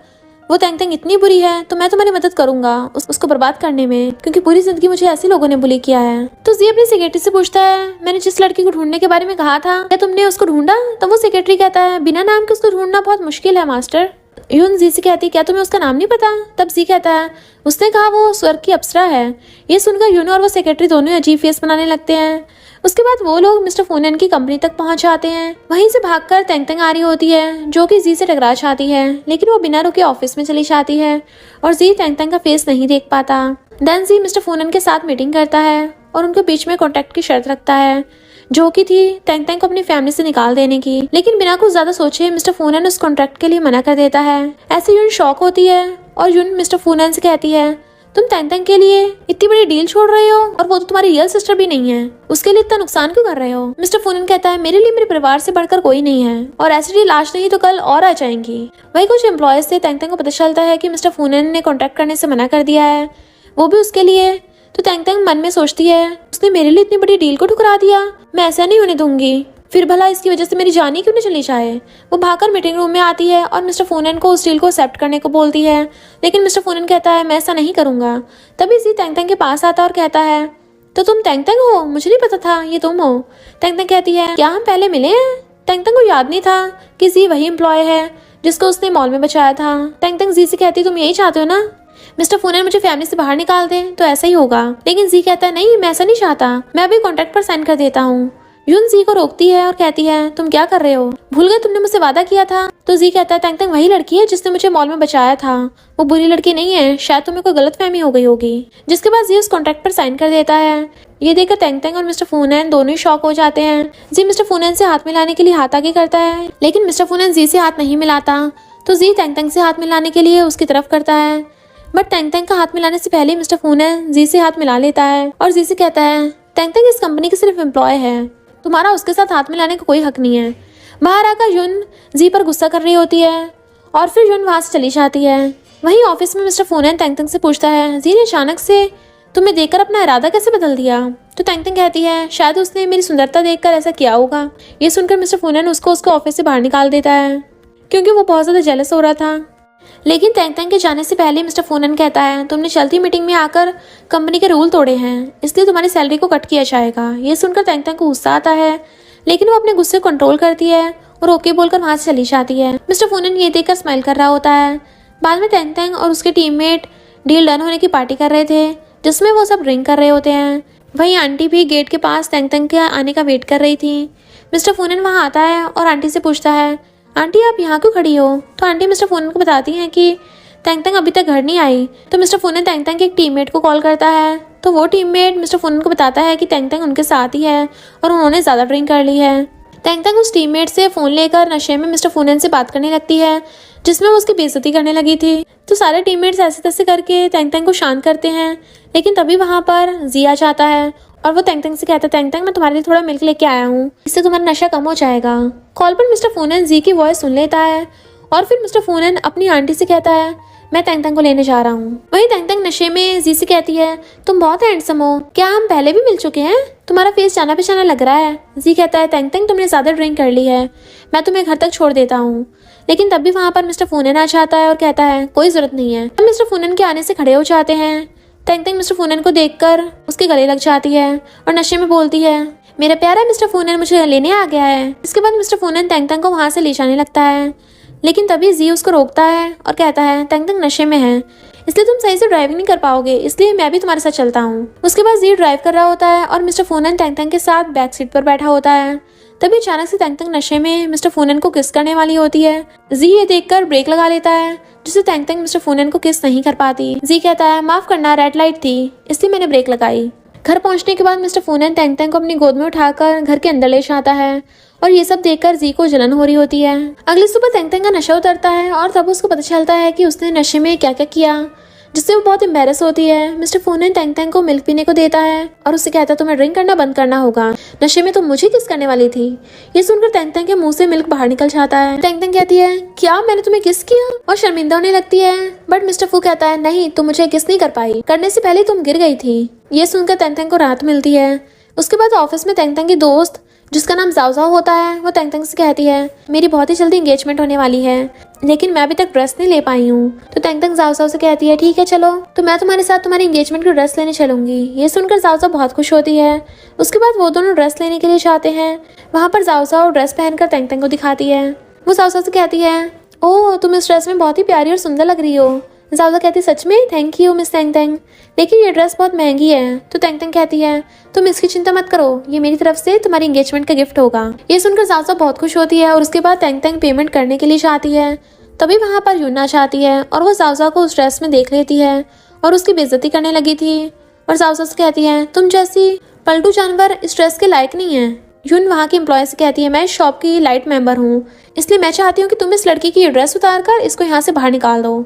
वो तेंगतेंग इतनी बुरी है तो मैं तुम्हारी मदद करूंगा उसको बर्बाद करने में, क्योंकि पूरी जिंदगी मुझे ऐसे लोगों ने बुली किया है। तो जी अपनी सेक्रेटरी से पूछता है मैंने जिस लड़की को ढूंढने के बारे में कहा था, क्या तुमने उसको ढूंढा। तो वो सेक्रेटरी कहता है बिना नाम के उसको ढूंढना बहुत मुश्किल है मास्टर। यून जी से कहती क्या तुम्हें उसका नाम नहीं पता। तब जी कहता है उसने कहा वो स्वर्ग की अप्सरा है। ये सुनकर यून और वो सेक्रेटरी दोनों अजीब फेस बनाने लगते हैं। उसके बाद वो लोग मिस्टर फूनन की कंपनी तक पहुंच जाते हैं। वहीं से भागकर तेंगतेंग आ रही होती है, जो कि जी से टकरा जाती है, लेकिन वो बिना रुके ऑफिस में चली जाती है, और जी तेंगतेंग का फेस नहीं देख पाता। देन जी मिस्टर फूनन के साथ मीटिंग करता है और उनके बीच में कॉन्ट्रैक्ट की शर्त रखता है, जो कि थी तेंगतेंग को अपनी फैमिली से निकाल देने की। लेकिन बिना कुछ ज्यादा सोचे मिस्टर फूनन उस कॉन्ट्रैक्ट के लिए मना कर देता है। ऐसे यून शॉक होती है, और यून मिस्टर फूनन से कहती है तुम तेंगतेंग के लिए इतनी बड़ी डील छोड़ रहे हो, और वो तो तुम्हारी रियल सिस्टर भी नहीं है, उसके लिए इतना नुकसान क्यों कर रहे हो। मिस्टर फूनन कहता है मेरे लिए मेरे परिवार से बढ़कर कोई नहीं है, और ऐसी डील आज नहीं तो कल और आ जाएंगी। वही कुछ एम्प्लॉयज से तेंगतेंग को पता चलता है कि मिस्टर फूनन ने कॉन्ट्रैक्ट करने से मना कर दिया है, वो भी उसके लिए। तो तेंगतेंग मन में सोचती है उसने मेरे लिए इतनी बड़ी डील को ठुकरा दिया, मैं ऐसा नहीं होने दूंगी, फिर भला इसकी वजह से मेरी जान ही क्यों नहीं चली जाए। वो भागकर मीटिंग रूम में आती है और मिस्टर फूनन को उस डील को एक्सेप्ट करने को बोलती है, लेकिन मिस्टर फूनन कहता है मैं ऐसा नहीं करूंगा। तभी जी तेंगतेंग के पास आता और कहता है तो तुम तेंगतेंग हो, मुझे नहीं पता था ये तुम हो। तेंगतेंग कहती है क्या हम पहले मिले हैं। तेंगतेंग को याद नहीं था कि जी वही एम्प्लॉय है जिसको उसने मॉल में बचाया था। तेंगतेंग जी से कहती तुम यही चाहते हो ना, मिस्टर फूनन मुझे फैमिली से बाहर निकाल दे तो ऐसा ही होगा। लेकिन जी कहता है नहीं मैं ऐसा नहीं चाहता, मैं अभी कॉन्ट्रैक्ट पर साइन कर देता हूँ। यून जी को रोकती है और कहती है तुम क्या कर रहे हो, भूल गए तुमने मुझसे वादा किया था। तो जी कहता है तेंगतेंग वही लड़की है जिसने मुझे मॉल में बचाया था, वो बुरी लड़की नहीं है, शायद तुम्हें कोई गलतफहमी हो गई होगी। जिसके बाद जी उस कॉन्ट्रैक्ट पर साइन कर देता है। ये देखकर तेंगतेंग और मिस्टर फूनन दोनों ही शॉक हो जाते हैं। जी मिस्टर फूनन से हाथ मिलाने के लिए हाथ आगे करता है, लेकिन मिस्टर फूनन जी से हाथ नहीं मिलाता। तो जी तेंगतेंग से हाथ मिलाने के लिए उसकी तरफ करता है, बट तेंगतेंग का हाथ मिलाने से पहले मिस्टर फूनन जी से हाथ मिला लेता है और जी से कहता है तेंगतेंग इस कंपनी की सिर्फ एम्प्लॉय है, तुम्हारा उसके साथ हाथ मिलाने का कोई हक नहीं है। बाहर आकर युन जी पर गुस्सा कर रही होती है और फिर युन वहाँ से चली जाती है। वहीं ऑफिस में मिस्टर फूनन तेंगतेंग से पूछता है, जी ने अचानक से तुम्हें देखकर अपना इरादा कैसे बदल दिया? तो तेंगतेंग कहती है, शायद उसने मेरी सुंदरता देखकर ऐसा किया होगा। ये सुनकर मिस्टर फूनन उसको उसके ऑफिस से बाहर निकाल देता है क्योंकि वो बहुत ज़्यादा जेलस हो रहा था। लेकिन तेंगतेंग के जाने से पहले मिस्टर फूनन कहता है, तुमने चलती मीटिंग में आकर कंपनी के रूल तोड़े हैं, इसलिए तुम्हारी सैलरी को कट किया जाएगा। ये सुनकर तेंगतेंग को गुस्सा आता है, लेकिन वो अपने गुस्से को कंट्रोल करती है और ओके बोलकर वहाँ से चली जाती है। मिस्टर फूनन ये देखकर स्माइल कर रहा होता है। बाद में तेंगतेंग और उसके टीममेट डील डन होने की पार्टी कर रहे थे, जिसमें वो सब ड्रिंक कर रहे होते हैं। वहीं आंटी भी गेट के पास तेंगतेंग के आने का वेट कर रही थी। मिस्टर फूनन वहाँ आता है और आंटी से पूछता है, आंटी आप यहाँ क्यों खड़ी हो? तो आंटी मिस्टर फूनन को बताती हैं कि तेंगतेंग अभी तक घर नहीं आई। तो मिस्टर फूनन तेंगतेंग के एक टीममेट को कॉल करता है, तो वो टीममेट मिस्टर फूनन को बताता है कि तेंगतेंग उनके साथ ही है और उन्होंने ज़्यादा ड्रिंक कर ली है। तेंगतेंग उस टीममेट से फ़ोन लेकर नशे में मिस्टर फूनन से बात करने लगती है, जिसमें वो उसकी बेइज्जती करने लगी थी। तो सारे टीममेट्स ऐसे तैसे करके तेंगतेंग को शांत करते हैं, लेकिन तभी वहाँ पर जी आ जाता है और वो तेंगतेंग से कहता है, तेंगतेंग मैं तुम्हारे लिए थोड़ा मिल्क लेके आया हूँ, इससे तुम्हारा नशा कम हो जाएगा। कॉल पर मिस्टर फूनन जी की वॉइस सुन लेता है और फिर मिस्टर फूनन अपनी आंटी से कहता है, मैं तेंगतेंग को लेने जा रहा हूँ। वहीं तेंगतेंग नशे में जी से कहती है, तुम बहुत हैंडसम हो, क्या हम पहले भी मिल चुके हैं? तुम्हारा फेस जाना पहचाना लग रहा है। जी कहता है, तेंगतेंग तुमने ज़्यादा ड्रिंक कर ली है, मैं तुम्हें घर तक छोड़ देता हूँ। लेकिन तब भी वहाँ पर मिस्टर फूनन आ जाता है और कहता है, कोई ज़रूरत नहीं है। हम मिस्टर फूनन के आने से खड़े हो जाते हैं। तेंगतेंग मिस्टर फूनन को देखकर उसके गले लग जाती है और नशे में बोलती है, मेरा प्यारा मिस्टर फूनन मुझे लेने आ गया है। इसके बाद मिस्टर फूनन तेंगतेंग को वहाँ से ले जाने लगता है, लेकिन तभी जी उसको रोकता है और कहता है, तेंगतेंग नशे में है, इसलिए तुम सही से ड्राइविंग नहीं कर पाओगे, इसलिए मैं भी तुम्हारे साथ चलता हूँ। उसके बाद जी ड्राइव कर रहा होता है और मिस्टर फूनन तेंगतेंग के साथ बैक सीट पर बैठा होता है। तभी अचानक से तेंगतेंग नशे में मिस्टर फूनन को किस करने वाली होती है। जी ये देखकर ब्रेक लगा लेता है, जिससे तेंगतेंग मिस्टर फूनन को किस नहीं कर पाती। जी कहता है, माफ करना, रेड लाइट थी इसलिए मैंने ब्रेक लगाई। घर पहुंचने के बाद मिस्टर फूनन तेंगतेंग को अपनी गोद में उठाकर घर के अंदर ले जाता है और ये सब देखकर जी को जलन हो रही होती है। अगली सुबह तेंगतेंग का नशा उतरता है और तब उसको पता चलता है कि उसने नशे में क्या क्या किया, जिससे वो बहुत एम्बेरस होती है। मिस्टर फूनन तेंगतेंग को मिल्क पीने को देता है और उससे कहता है, तुम्हें ड्रिंक करना बंद करना होगा, नशे में तुम मुझे किस करने वाली थी। ये सुनकर तेंगतेंग के मुंह से मिल्क बाहर निकल जाता है। तेंगतेंग कहती है, क्या मैंने तुम्हें किस किया? और शर्मिंदा होने लगती है, बट मिस्टर फू कहता है, नहीं तुम मुझे किस नहीं कर पाई, करने से पहले तुम गिर गई थी। ये सुनकर तेंगतेंग को राहत मिलती है। उसके बाद ऑफिस में तेंगतेंग की दोस्त जिसका नाम जाओ जाओ होता है, वो तेंगतेंग से कहती है, मेरी बहुत ही जल्दी एंगेजमेंट होने वाली है, लेकिन मैं अभी तक ड्रेस नहीं ले पाई हूँ। तो तेंगतेंग जाओ जाओ से कहती है, ठीक है चलो, तो मैं तुम्हारे साथ तुम्हारी एंगेजमेंट की ड्रेस लेने चलूंगी। ये सुनकर जाओ जाओ बहुत खुश होती है। उसके बाद वो दोनों ड्रेस लेने के लिए जाते हैं। वहाँ पर जाओ जाओ ड्रेस पहनकर तेंगतेंग को दिखाती है। वो जाओ जाओ से कहती है, ओह तुम इस ड्रेस में बहुत ही प्यारी और सुंदर लग रही हो। जाओ जाओ कहती है, सच में? थैंक यू मिस तेंगतेंग, लेकिन ये ड्रेस बहुत महंगी है। तो तेंगतेंग कहती है, तुम इसकी चिंता मत करो, ये मेरी तरफ से तुम्हारी एंगेजमेंट का गिफ्ट होगा। ये सुनकर जाओ जाओ बहुत खुश होती है और उसके बाद तेंगतेंग पेमेंट करने के लिए जाती है। तभी वहाँ पर युन आ जाती है और वो जाओ जाओ को उस ड्रेस में देख लेती है और उसकी बेइज्जती करने लगी थी और जाओ जाओ से कहती है, तुम जैसी पलटू जानवर इस ड्रेस के लायक नहीं है। युन वहाँ की एम्प्लॉय से कहती है, मैं इस शॉप की लाइट मेंबर हूँ, इसलिए मैं चाहती हूँ कि तुम इस लड़की की ये ड्रेस उतार कर इसको यहाँ से बाहर निकाल दो।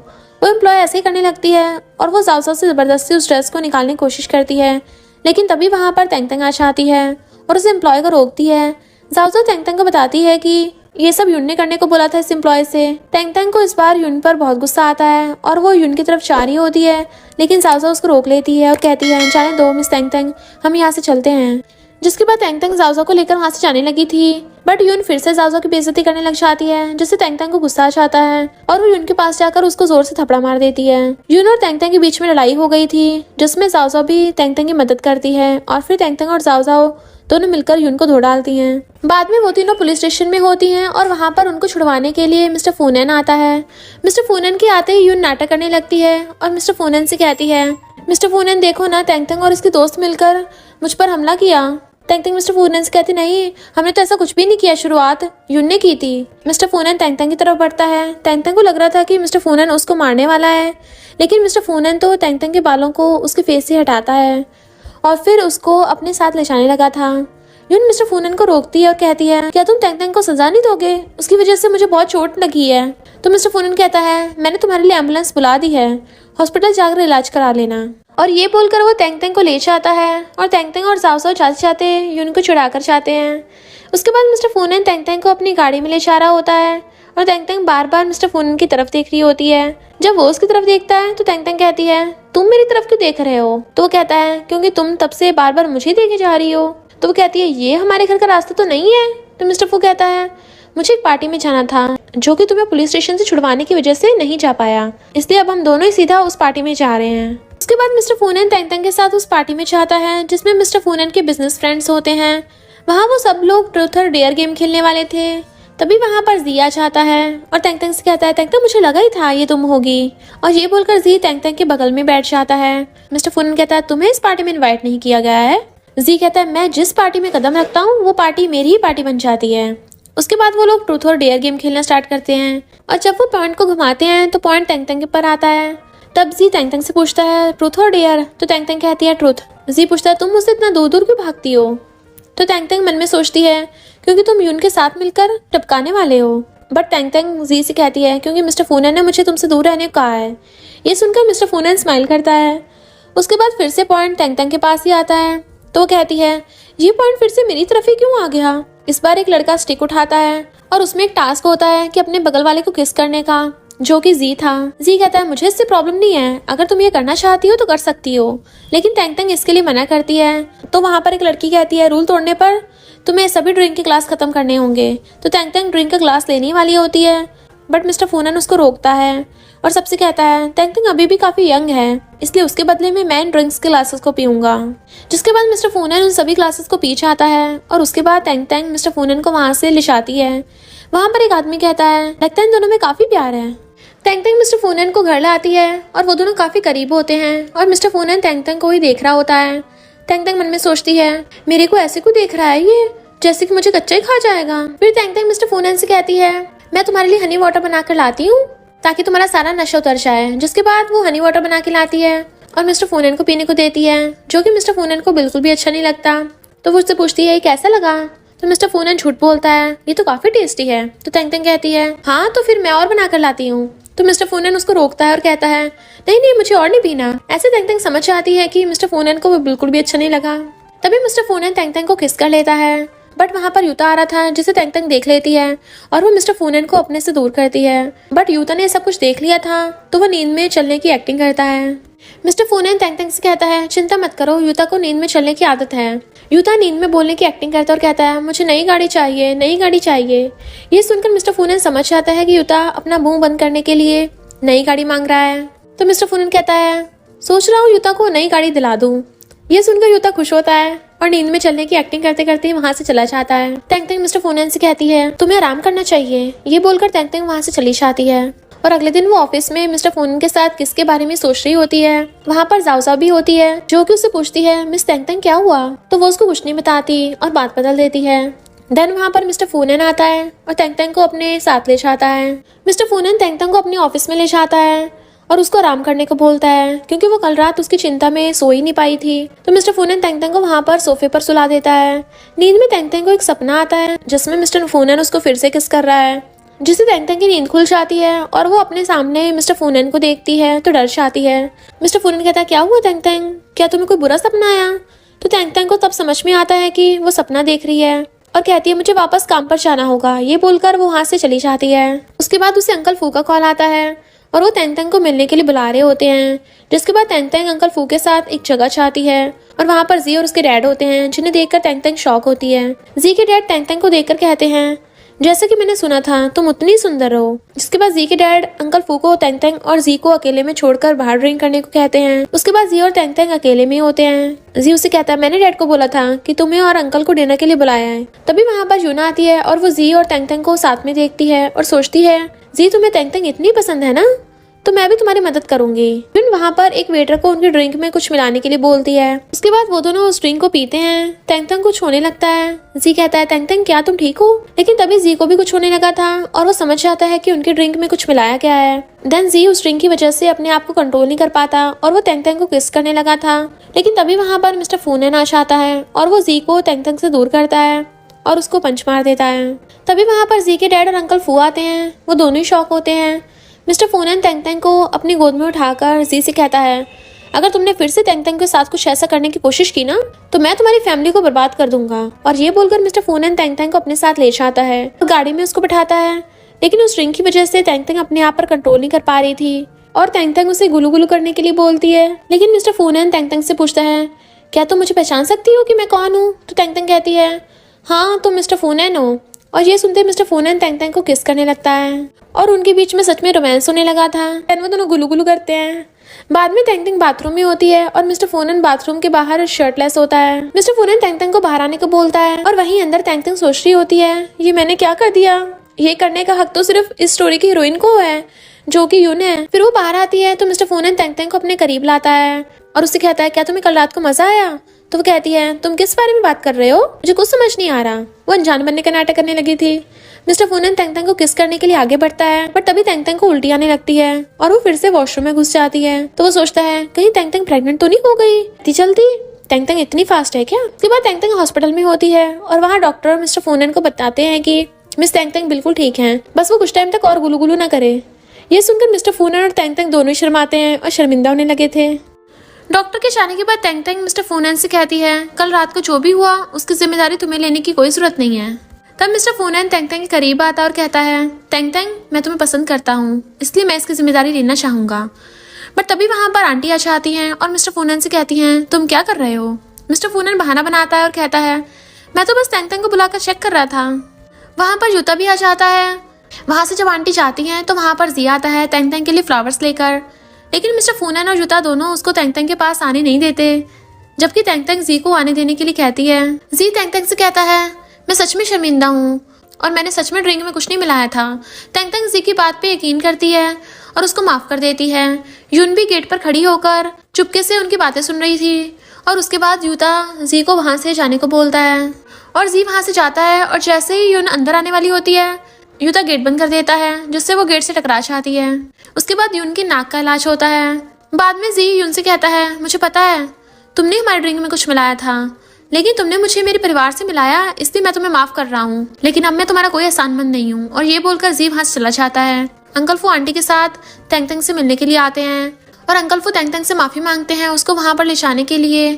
वो एम्प्लॉय ऐसे ही करने लगती है और वो जाओ जाओ से ज़बरदस्ती उस ड्रेस को निकालने की कोशिश करती है, लेकिन तभी वहाँ पर तेंगतेंग आ जाती है और उस एम्प्लॉय को रोकती है। जाओ जाओ तेंगतेंग को बताती है कि ये सब युन ने करने को बोला था इस एम्प्लॉय से। तेंगतेंग को इस बार युन पर बहुत गुस्सा आता है और वो युन की तरफ जा रही होती है, लेकिन जाओ जाओ उसको रोक लेती है और कहती है, जाने दो मिस तेंगतेंग, हम यहाँ से चलते हैं। जिसके बाद तेंगतेंग जाओ जाओ को लेकर वहाँ से जाने लगी थी, बट युन फिर से जाओ जाओ की बेइज्जती करने लग जाती है, जिससे तेंगतेंग को गुस्सा आ जाता है और वो युन के पास जाकर उसको जोर से थपड़ा मार देती है। युन और तेंगतेंग के बीच में लड़ाई हो गई थी, जिसमें जाओ जाओ भी तेंगतेंग की मदद करती है और फिर तेंगतेंग और जाओ जाओ दोनों मिलकर युन को धो डालती हैं। बाद में वो तीनों पुलिस स्टेशन में होती हैं और वहाँ पर उनको छुड़वाने के लिए मिस्टर फूनन आता है। मिस्टर फूनन के आते ही युन नाटक करने लगती है और मिस्टर फूनन से कहती है, मिस्टर फूनन देखो ना, तेंगतेंग और इसके दोस्त मिलकर मुझ पर हमला किया। तेंगतेंग मिस्टर फूनन से कहती, नहीं हमने तो ऐसा कुछ भी नहीं किया, शुरुआत युन ने की थी। मिस्टर फूनन तेंगतेंग की तरफ बढ़ता है। तेंगतेंग को लग रहा था कि मिस्टर फूनन उसको मारने वाला है, लेकिन मिस्टर फूनन तो तेंगतेंग के बालों को उसके फेस से हटाता है और फिर उसको अपने साथ ले जाने लगा था। युन मिस्टर फूनन को रोकती है और कहती है, क्या तुम तेंगतेंग को सजा नहीं दोगे? उसकी वजह से मुझे बहुत चोट लगी है। तो मिस्टर फूनन कहता है मैंने तुम्हारे लिए एम्बुलेंस बुला दी है, हॉस्पिटल जाकर इलाज करा लेना। और ये बोलकर वो तेंग तेंग को ले जाता है और तेंग तेंग और जाओ जाओ जाते जाते यून को छुड़ाकर जाते हैं। उसके बाद मिस्टर फूनन तेंग तेंग को अपनी गाड़ी में ले जा रहा होता है और तेंग तेंग बार बार मिस्टर फूनन की तरफ देख रही होती है। जब वो उसकी तरफ देखता है तो तेंग तेंग कहती है तुम मेरी तरफ क्यों देख रहे हो? तो वो कहता है क्योंकि तुम तब से बार बार मुझे देखे जा रही हो। तो वो कहती है ये हमारे घर का रास्ता तो नहीं है। तो मिस्टर फू कहता है मुझे एक पार्टी में जाना था जो कि तुम्हें पुलिस स्टेशन से छुड़वाने की वजह से नहीं जा पाया, इसलिए अब हम दोनों ही सीधा उस पार्टी में जा रहे हैं। उसके बाद मिस्टर फूनन तेंग तेंग के साथ उस पार्टी में जाता है जिसमें मिस्टर फूनन के बिजनेस फ्रेंड्स होते हैं। वहाँ वो सब लोग ट्रूथ और डेयर गेम खेलने वाले थे। तभी वहाँ पर जी आ जाता है और तेंग तेंग से कहता है तेंग तेंग मुझे लगा ही था ये तुम होगी। और ये बोलकर जी तेंग तेंग के बगल में बैठ जाता है। मिस्टर फूनन कहता है तुम्हें इस पार्टी में इन्वाइट नहीं किया गया है। जी कहता है मैं जिस पार्टी में कदम रखता हूँ वो पार्टी मेरी ही पार्टी बन जाती है। उसके बाद वो लोग ट्रूथ और डेयर गेम खेलना स्टार्ट करते हैं और जब वो पॉइंट को घुमाते हैं तो पॉइंट तेंग तेंग के पर आता है। तब जी तेंग तेंग से पूछता है ट्रूथ और डेयर? तो तेंग तेंग कहती है ट्रूथ। जी पूछता है तुम मुझसे इतना दूर दूर क्यों भागती हो? तो तेंग तेंग मन में सोचती है क्योंकि तुम यून के साथ मिलकर टपकाने वाले हो। बट तेंग तेंग जी से कहती है क्योंकि मिस्टर फूनन ने मुझे तुमसे दूर रहने को कहा है। ये सुनकर मिस्टर फूनन स्माइल करता है। उसके बाद फिर से पॉइंट तेंग तेंग के पास ही आता है तो वो कहती है ये पॉइंट फिर से मेरी तरफ ही क्यों आ गया? इस बार एक लड़का स्टिक उठाता है और उसमें एक टास्क होता है कि अपने बगल वाले को किस करने का, जो कि जी था। जी कहता है मुझे इससे प्रॉब्लम नहीं है, अगर तुम ये करना चाहती हो तो कर सकती हो, लेकिन तेंग तेंग इसके लिए मना करती है। तो वहाँ पर एक लड़की कहती है रूल तोड़ने पर तुम्हें सभी ड्रिंक के ग्लास खत्म करने होंगे। तो तेंग तेंग ड्रिंक का ग्लास लेने वाली होती है बट मिस्टर फूनन उसको रोकता है और सबसे कहता है तेंग तेंग अभी भी काफी यंग है, इसलिए उसके बदले में मैं इन ड्रिंक्स के ग्लासेस को पीऊंगा। जिसके बाद मिस्टर फूनन उन सभी ग्लासेस को पी जाता है और उसके बाद तेंग तेंग मिस्टर फूनन को वहां से ले जाती है। वहां पर एक आदमी कहता है लगता है इन दोनों में काफी प्यार है। तेंग तेंग मिस्टर फूनन को घर लाती है और वो दोनों काफी करीब होते हैं और मिस्टर फूनन तेंग तेंग को ही देख रहा होता है। तेंग तेंग मन में सोचती है मेरे को ऐसे क्यों देख रहा है ये, जैसे कि मुझे कच्चा ही खा जाएगा। फिर तेंग तेंग मिस्टर फूनन से कहती है मैं तुम्हारे लिए हनी वाटर बनाकर लाती हूँ ताकि तुम्हारा सारा नशा उतर जाए। जिसके बाद वो हनी वाटर बना के लाती है और मिस्टर फूनन को पीने को देती है, जो कि मिस्टर फूनन को बिल्कुल भी अच्छा नहीं लगता। तो वो उससे पूछती है ये कैसा लगा? तो मिस्टर फूनन झूठ बोलता है ये तो काफी टेस्टी है। तो तेंग तेंग कहती है हाँ तो फिर मैं और बनाकर लाती हूँ। तो मिस्टर फूनन उसको रोकता है और कहता है नहीं नहीं मुझे और नहीं पीना। ऐसे तेंग तेंग समझ आती है कि मिस्टर फूनन को वो बिल्कुल भी अच्छा नहीं लगा। तभी मिस्टर फूनन तेंग तेंग को किस कर लेता है बट वहाँ पर यूता आ रहा था जिसे तेंग तेंग देख लेती है और वो मिस्टर फूनन को अपने से दूर करती है। बट यूता ने सब कुछ देख लिया था तो वो नींद में चलने की एक्टिंग करता है। मिस्टर फूनन तेंग तेंग से कहता है चिंता मत करो, यूता को नींद में चलने की आदत है। यूता नींद में बोलने की एक्टिंग करता है और कहता है मुझे नई गाड़ी चाहिए, नई गाड़ी चाहिए। ये सुनकर मिस्टर फूनन समझ जाता है कि यूता अपना मुंह बंद करने के लिए नई गाड़ी मांग रहा है। तो मिस्टर फूनन कहता है सोच रहा हूँ यूता को नई गाड़ी दिला दूँ। ये सुनकर यूता खुश होता है और नींद में चलने की एक्टिंग करते करते वहाँ से चला जाता है। तेंग तेंग मिस्टर फूनन से कहती है तुम्हें आराम करना चाहिए। ये बोलकर तेंग तेंग वहाँ से चली जाती है और अगले दिन वो ऑफिस में मिस्टर फूनन के साथ किसके बारे में सोच रही होती है। वहाँ पर जाओ जाओ भी होती है जो कि उससे पूछती है मिस तेंग तेंग क्या हुआ? तो वो उसको कुछ नहीं बताती और बात बदल देती है। देन वहाँ पर मिस्टर फूनन आता है और तेंग तेंग को अपने साथ ले जाता है। मिस्टर फूनन तेंग तेंग को अपने ऑफिस में ले जाता है और उसको आराम करने को बोलता है क्योंकि वो कल रात उसकी चिंता में सो ही नहीं पाई थी। तो मिस्टर फूनन तेंग तेंग को वहाँ पर सोफे पर सुला देता है। नींद में तेंग तेंग को एक सपना आता है जिसमें मिस्टर फूनन उसको फिर से किस कर रहा है, जिससे तेंग तेंग की नींद खुल जाती है और वो अपने सामने मिस्टर फूनन को देखती है तो डर जाती है। मिस्टर फूनन कहता है क्या हुआ तेंग तेंग, क्या तुम्हें कोई बुरा सपना आया? तो तेंग तेंग को तब समझ में आता है कि वो सपना देख रही है और कहती है मुझे वापस काम पर जाना होगा। ये बोलकर वो वहाँ से चली जाती है। उसके बाद उसे अंकल फू का कॉल आता है और वो तेंग तेंग को मिलने के लिए बुला रहे होते हैं। जिसके बाद तेंग तेंग अंकल फू के साथ एक जगह जाती है और वहाँ पर जी और उसके डैड होते हैं जिन्हें देखकर तेंग तेंग शॉक होती है। जी के डैड तेंग तेंग को देखकर कहते हैं जैसे कि मैंने सुना था तुम उतनी सुंदर हो। जिसके बाद जी के डैड अंकल फू को तेंग तेंग और जी को अकेले में छोड़कर बाहर ड्रिंक करने को कहते हैं। उसके बाद जी और तेंग तेंग अकेले में होते हैं। जी उसे कहता है मैंने डैड को बोला था कि तुम्हें और अंकल को डिनर के लिए बुलाया है। तभी वहाँ पर यूना आती है और वो जी और तेंग तेंग को साथ में देखती है और सोचती है जी तुम्हें तेंग तेंग इतनी पसंद है ना, तो मैं भी तुम्हारी मदद करूंगी। फिर वहाँ पर एक वेटर को उनके ड्रिंक में कुछ मिलाने के लिए बोलती है। उसके बाद वो दोनों उस ड्रिंक को पीते हैं। तेंग तेंग कुछ होने लगता है। जी कहता है तेंग तेंग क्या तुम ठीक हो? लेकिन तभी जी को भी कुछ होने लगा था और वो समझ जाता है कि उनके ड्रिंक में कुछ मिलाया गया है। देन जी उस ड्रिंक की वजह से अपने आप को कंट्रोल नहीं कर पाता और वो तेंग तेंग को किस करने लगा था। लेकिन तभी वहाँ पर मिस्टर फूनन आ जाता है और वो जी को तेंग तेंग से दूर करता है और उसको पंच मार देता है। तभी वहाँ पर जी के डैड और अंकल फू आते हैं। वो दोनों ही शॉक होते हैं। मिस्टर फूनन तेंग तेंग को अपनी गोद में उठाकर जी से कहता है, अगर तुमने फिर से तेंग तेंग के साथ कुछ ऐसा करने की कोशिश की ना तो मैं तुम्हारी फैमिली को बर्बाद कर दूंगा। और ये बोलकर मिस्टर फूनन तेंग तेंग को अपने साथ ले जाता है और गाड़ी में उसको बैठाता है। लेकिन उस ड्रिंक की वजह से तेंग तेंग अपने आप पर कंट्रोल नहीं कर पा रही थी और तेंग तेंग उसे गुलू गुलू करने के लिए बोलती है। लेकिन मिस्टर फूनन तेंग तेंग से पूछता है, क्या तुम मुझे पहचान सकती हो कि मैं कौन हूँ? तो तेंग तेंग कहती है, हाँ तुम मिस्टर फूनन हो। और ये सुनते मिस्टर फूनन तेंग तेंग को किस करने लगता है और उनके बीच में सच में रोमांस होने लगा था। वो दोनों गुलू गुलू करते हैं। बाद में तेंग तेंग बाथरूम में होती है और मिस्टर फूनन बाथरूम के बाहर शर्टलेस होता है। मिस्टर फूनन तेंग तेंग को बाहर आने को बोलता है और वहीं अंदर तेंग तेंग सोच रही होती है, ये मैंने क्या कर दिया? ये करने का हक तो सिर्फ इस स्टोरी की हीरोइन को है जो कि यून है। फिर वो बाहर आती है तो मिस्टर फूनन तेंग तेंग को अपने करीब लाता है और उससे कहता है, क्या तुम्हें कल रात को मजा आया? तो वो कहती है, तुम किस बारे में बात कर रहे हो? मुझे कुछ समझ नहीं आ रहा। वो अनजान बनने का नाटक करने लगी थी। मिस्टर फूनन तेंग तेंग को किस करने के लिए आगे बढ़ता है बट तभी तेंग तेंग को उल्टी आने लगती है और वो फिर से वॉशरूम में घुस जाती है। तो वो सोचता है, कहीं तेंग तेंग प्रेग्नेंट तो नहीं हो गई? इतनी जल्दी? तेंग तेंग इतनी फास्ट है क्या? उसके बाद तेंग तेंग हॉस्पिटल में होती है और वहाँ डॉक्टर मिस्टर फूनन को बताते हैं कि मिस तेंग तेंग बिल्कुल ठीक है, बस वो कुछ टाइम तक और गुलू गुलू ना करे। ये सुनकर मिस्टर फूनन और तेंग तेंग दोनों ही शर्माते हैं और शर्मिंदा होने लगे थे। डॉक्टर के जाने के बाद तेंग तेंग मिस्टर फूनन से कहती है, कल रात को जो भी हुआ उसकी जिम्मेदारी तुम्हें लेने की कोई जरूरत नहीं है। तब मिस्टर फूनन तेंग तेंग के करीब आता और कहता है, तेंग तेंग मैं तुम्हें पसंद करता हूँ इसलिए मैं इसकी जिम्मेदारी लेना चाहूंगा। बट तभी वहाँ पर आंटी आ जाती हैं और मिस्टर फूनन से कहती हैं, तुम क्या कर रहे हो? मिस्टर फूनन बहाना बनाता है और कहता है, मैं तो बस तेंग तेंग को बुलाकर चेक कर रहा था। वहाँ पर यूता भी आ जाता है। वहाँ से जब आंटी जाती हैं तो वहाँ पर जी आता है तेंग तेंग के लिए फ्लावर्स लेकर। लेकिन मिस्टर फूनन और यूता दोनों उसको तेंग तेंग के पास आने नहीं देते, जबकि तेंग तेंग जी को आने देने के लिए कहती है। जी तेंग तेंग से कहता है, मैं सच में शर्मिंदा हूँ और मैंने सच में ड्रिंक में कुछ नहीं मिलाया था। तेंग तेंग जी की बात पे यकीन करती है और उसको माफ कर देती है। यून भी गेट पर खड़ी होकर चुपके से उनकी बातें सुन रही थी और उसके बाद यूता जी को वहाँ से जाने को बोलता है और जी वहाँ से जाता है और जैसे ही यून अंदर आने वाली होती है यूता गेट बंद कर देता है जिससे वो गेट से टकरा जाती है। उसके बाद यून की नाक का इलाज होता है। बाद में जी यून से कहता है, मुझे पता है तुमने हमारे ड्रिंक में कुछ मिलाया था लेकिन तुमने मुझे मेरे परिवार से मिलाया इसलिए मैं तुम्हें माफ कर रहा हूँ, लेकिन अब मैं तुम्हारा कोई एहसानमंद नहीं हूँ। और ये बोलकर जी वहाँ से चला जाता है। अंकल फू आंटी के साथ तेंग तेंग से मिलने के लिए आते हैं और अंकल फू तेंग तेंग से माफी मांगते हैं उसको वहाँ पर ले जाने के लिए,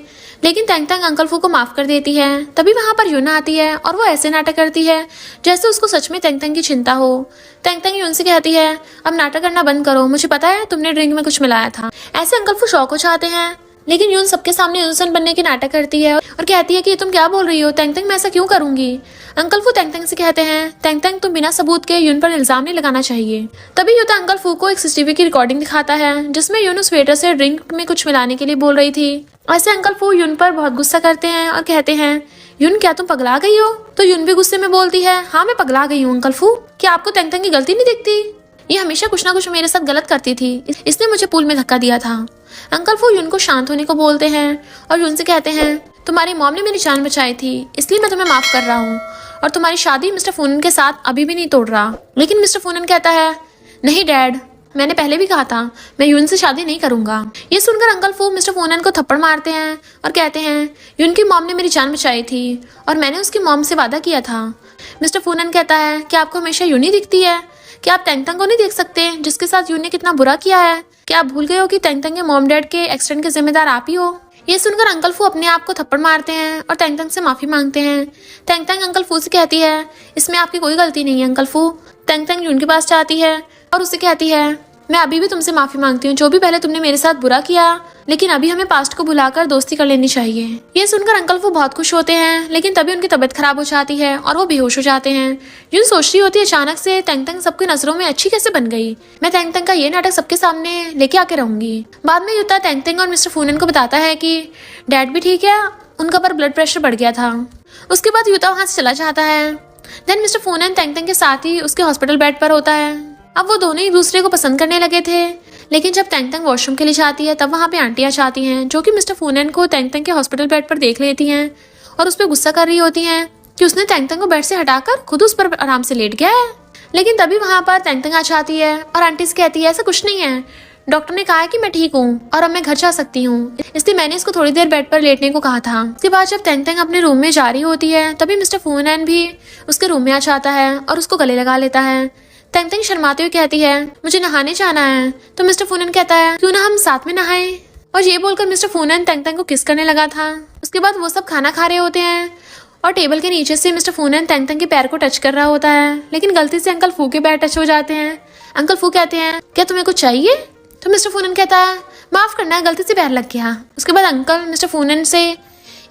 लेकिन तेंग तेंग अंकल फू को माफ कर देती है। तभी वहाँ पर यून आती है और वो ऐसे नाटक करती है जैसे उसको सच में तेंग तेंग की चिंता हो। तेंग तेंग यून से कहती है, अब नाटक करना बंद करो, मुझे पता है तुमने ड्रिंक में कुछ मिलाया था। ऐसे अंकल फू शौक हो जाते हैं, लेकिन यून सबके सामने यूनसन बनने की नाटक करती है और कहती है कि तुम क्या बोल रही हो तेंग तेंग, मैं ऐसा क्यों करूंगी। अंकल फू तेंग तेंग से कहते हैं, तेंग तेंग तुम बिना सबूत के यून पर इल्जाम नहीं लगाना चाहिए। तभी यूता अंकल फू को एक सीसीटीवी की रिकॉर्डिंग दिखाता है जिसमें यून उस वेटर से ड्रिंक में कुछ मिलाने के लिए बोल रही थी। ऐसे अंकल फू यून पर बहुत गुस्सा करते हैं और कहते हैं, यून क्या तुम पगला गई हो? तो यून भी गुस्से में बोलती है, हाँ मैं पगला गई हूँ अंकल फू, क्या आपको तेंग तेंग की गलती नहीं दिखती? ये हमेशा कुछ ना कुछ मेरे साथ गलत करती थी, इसने मुझे पूल में धक्का दिया था। अंकल फू यून को शांत होने को बोलते हैं और यून से कहते हैं, तुम्हारी मॉम ने मेरी जान बचाई थी इसलिए मैं तुम्हें माफ कर रहा हूँ और तुम्हारी शादी मिस्टर फूनन के साथ अभी भी नहीं तोड़ रहा। लेकिन मिस्टर फूनन कहता है, नहीं डैड, मैंने पहले भी कहा था मैं यून से शादी नहीं करूंगा। ये सुनकर अंकल फू मिस्टर फूनन को थप्पड़ मारते हैं और कहते हैं, यून की मॉम ने मेरी जान बचाई थी और मैंने उसकी मॉम से वादा किया था। मिस्टर फूनन कहता है, क्या आपको हमेशा यून ही दिखती है? क्या आप तेंग तेंग को नहीं देख सकते जिसके साथ यून ने कितना बुरा किया है? क्या आप भूल गए हो कि तेंग तेंग के मॉम डैड के एक्सीडेंट के जिम्मेदार आप ही हो? ये सुनकर अंकल फू अपने आप को थप्पड़ मारते हैं और तेंग तेंग से माफी मांगते हैं। तेंग तेंग अंकल फू से कहती है, इसमें आपकी कोई गलती नहीं है अंकल फू। तेंग तेंग यून के पास जाती है और उसे कहती है, मैं अभी भी तुमसे माफी मांगती हूँ जो भी पहले तुमने मेरे साथ बुरा किया, लेकिन अभी हमें पास्ट को भुलाकर दोस्ती कर लेनी चाहिए। ये सुनकर अंकल फू बहुत खुश होते हैं, लेकिन तभी उनकी तबीयत खराब हो जाती है और वो बेहोश हो जाते हैं। यून सोच रही होती है अचानक से तेंग तेंग सबकी नजरों में अच्छी कैसे बन गई, मैं तेंग तेंग का ये नाटक सबके सामने लेके आके रहूंगी। बाद में यूता तेंग तेंग और मिस्टर फूनन को बताता है कि डैड भी ठीक है, उनका पर ब्लड प्रेशर बढ़ गया था। उसके बाद यूता वहां से चला जाता है। देन मिस्टर फूनन तेंग तेंग के साथ ही उसके हॉस्पिटल बेड पर होता है। अब वो दोनों ही दूसरे को पसंद करने लगे थे, लेकिन जब तेंग तेंग वॉशरूम के लिए जाती है तब वहाँ पे आंटियाँ जाती हैं जो कि मिस्टर फूनन को तेंग तेंग के हॉस्पिटल बेड पर देख लेती हैं और उस पर गुस्सा कर रही होती हैं कि उसने तेंग तेंग को बेड से हटाकर खुद उस पर आराम से लेट गया है। लेकिन तभी वहाँ पर तेंग तेंग आ जाती है और आंटी से कहती है, ऐसा कुछ नहीं है, डॉक्टर ने कहा है कि मैं ठीक हूँ और अब मैं घर जा सकती हूँ, इसलिए मैंने इसको थोड़ी देर बेड पर लेटने को कहा था। उसके बाद जब तेंग तेंग अपने रूम में जा रही होती है तभी मिस्टर फूनैन भी उसके रूम में आ जाता है और उसको गले लगा लेता है। तेंग तेंग शर्माते हुए कहती है मुझे नहाने जाना है, तो मिस्टर फूनैन कहता है क्यों ना हम साथ में नहाएं। और ये बोलकर मिस्टर फूनैन तेंग तेंग को किस करने लगा था। उसके बाद वो सब खाना खा रहे होते हैं और टेबल के नीचे से मिस्टर फूनैन तेंग तेंग के पैर को टच कर रहा होता है, लेकिन गलती से अंकल फू के पैर टच हो जाते हैं। अंकल फू कहते हैं क्या तुम्हें कुछ चाहिए, तो मिस्टर फूनैन कहता है माफ करना, गलती से पैर लग गया। उसके बाद अंकल मिस्टर फूनैन से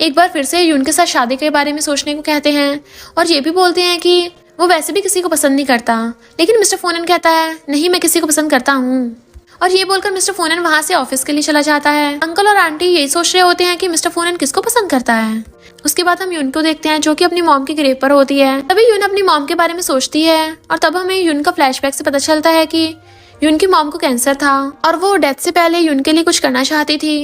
एक बार फिर से यून के साथ शादी के बारे में सोचने को कहते हैं और ये भी बोलते हैं कि वो वैसे भी किसी को पसंद नहीं करता, लेकिन मिस्टर फूनैन कहता है नहीं, मैं किसी को पसंद करता हूँ। और ये बोलकर मिस्टर फूनैन वहां से ऑफिस के लिए चला जाता है। अंकल और आंटी यही सोच रहे होते हैं कि मिस्टर फूनैन किसको पसंद करता है। उसके बाद हम यून को देखते हैं जो कि अपनी मॉम की ग्रेव पर होती है। तभी यून अपनी मॉम के बारे में सोचती है और तब हमें यून का फ्लैशबैक से पता चलता है कि यून की मॉम को कैंसर था और वो डेथ से पहले यून के लिए कुछ करना चाहती थी।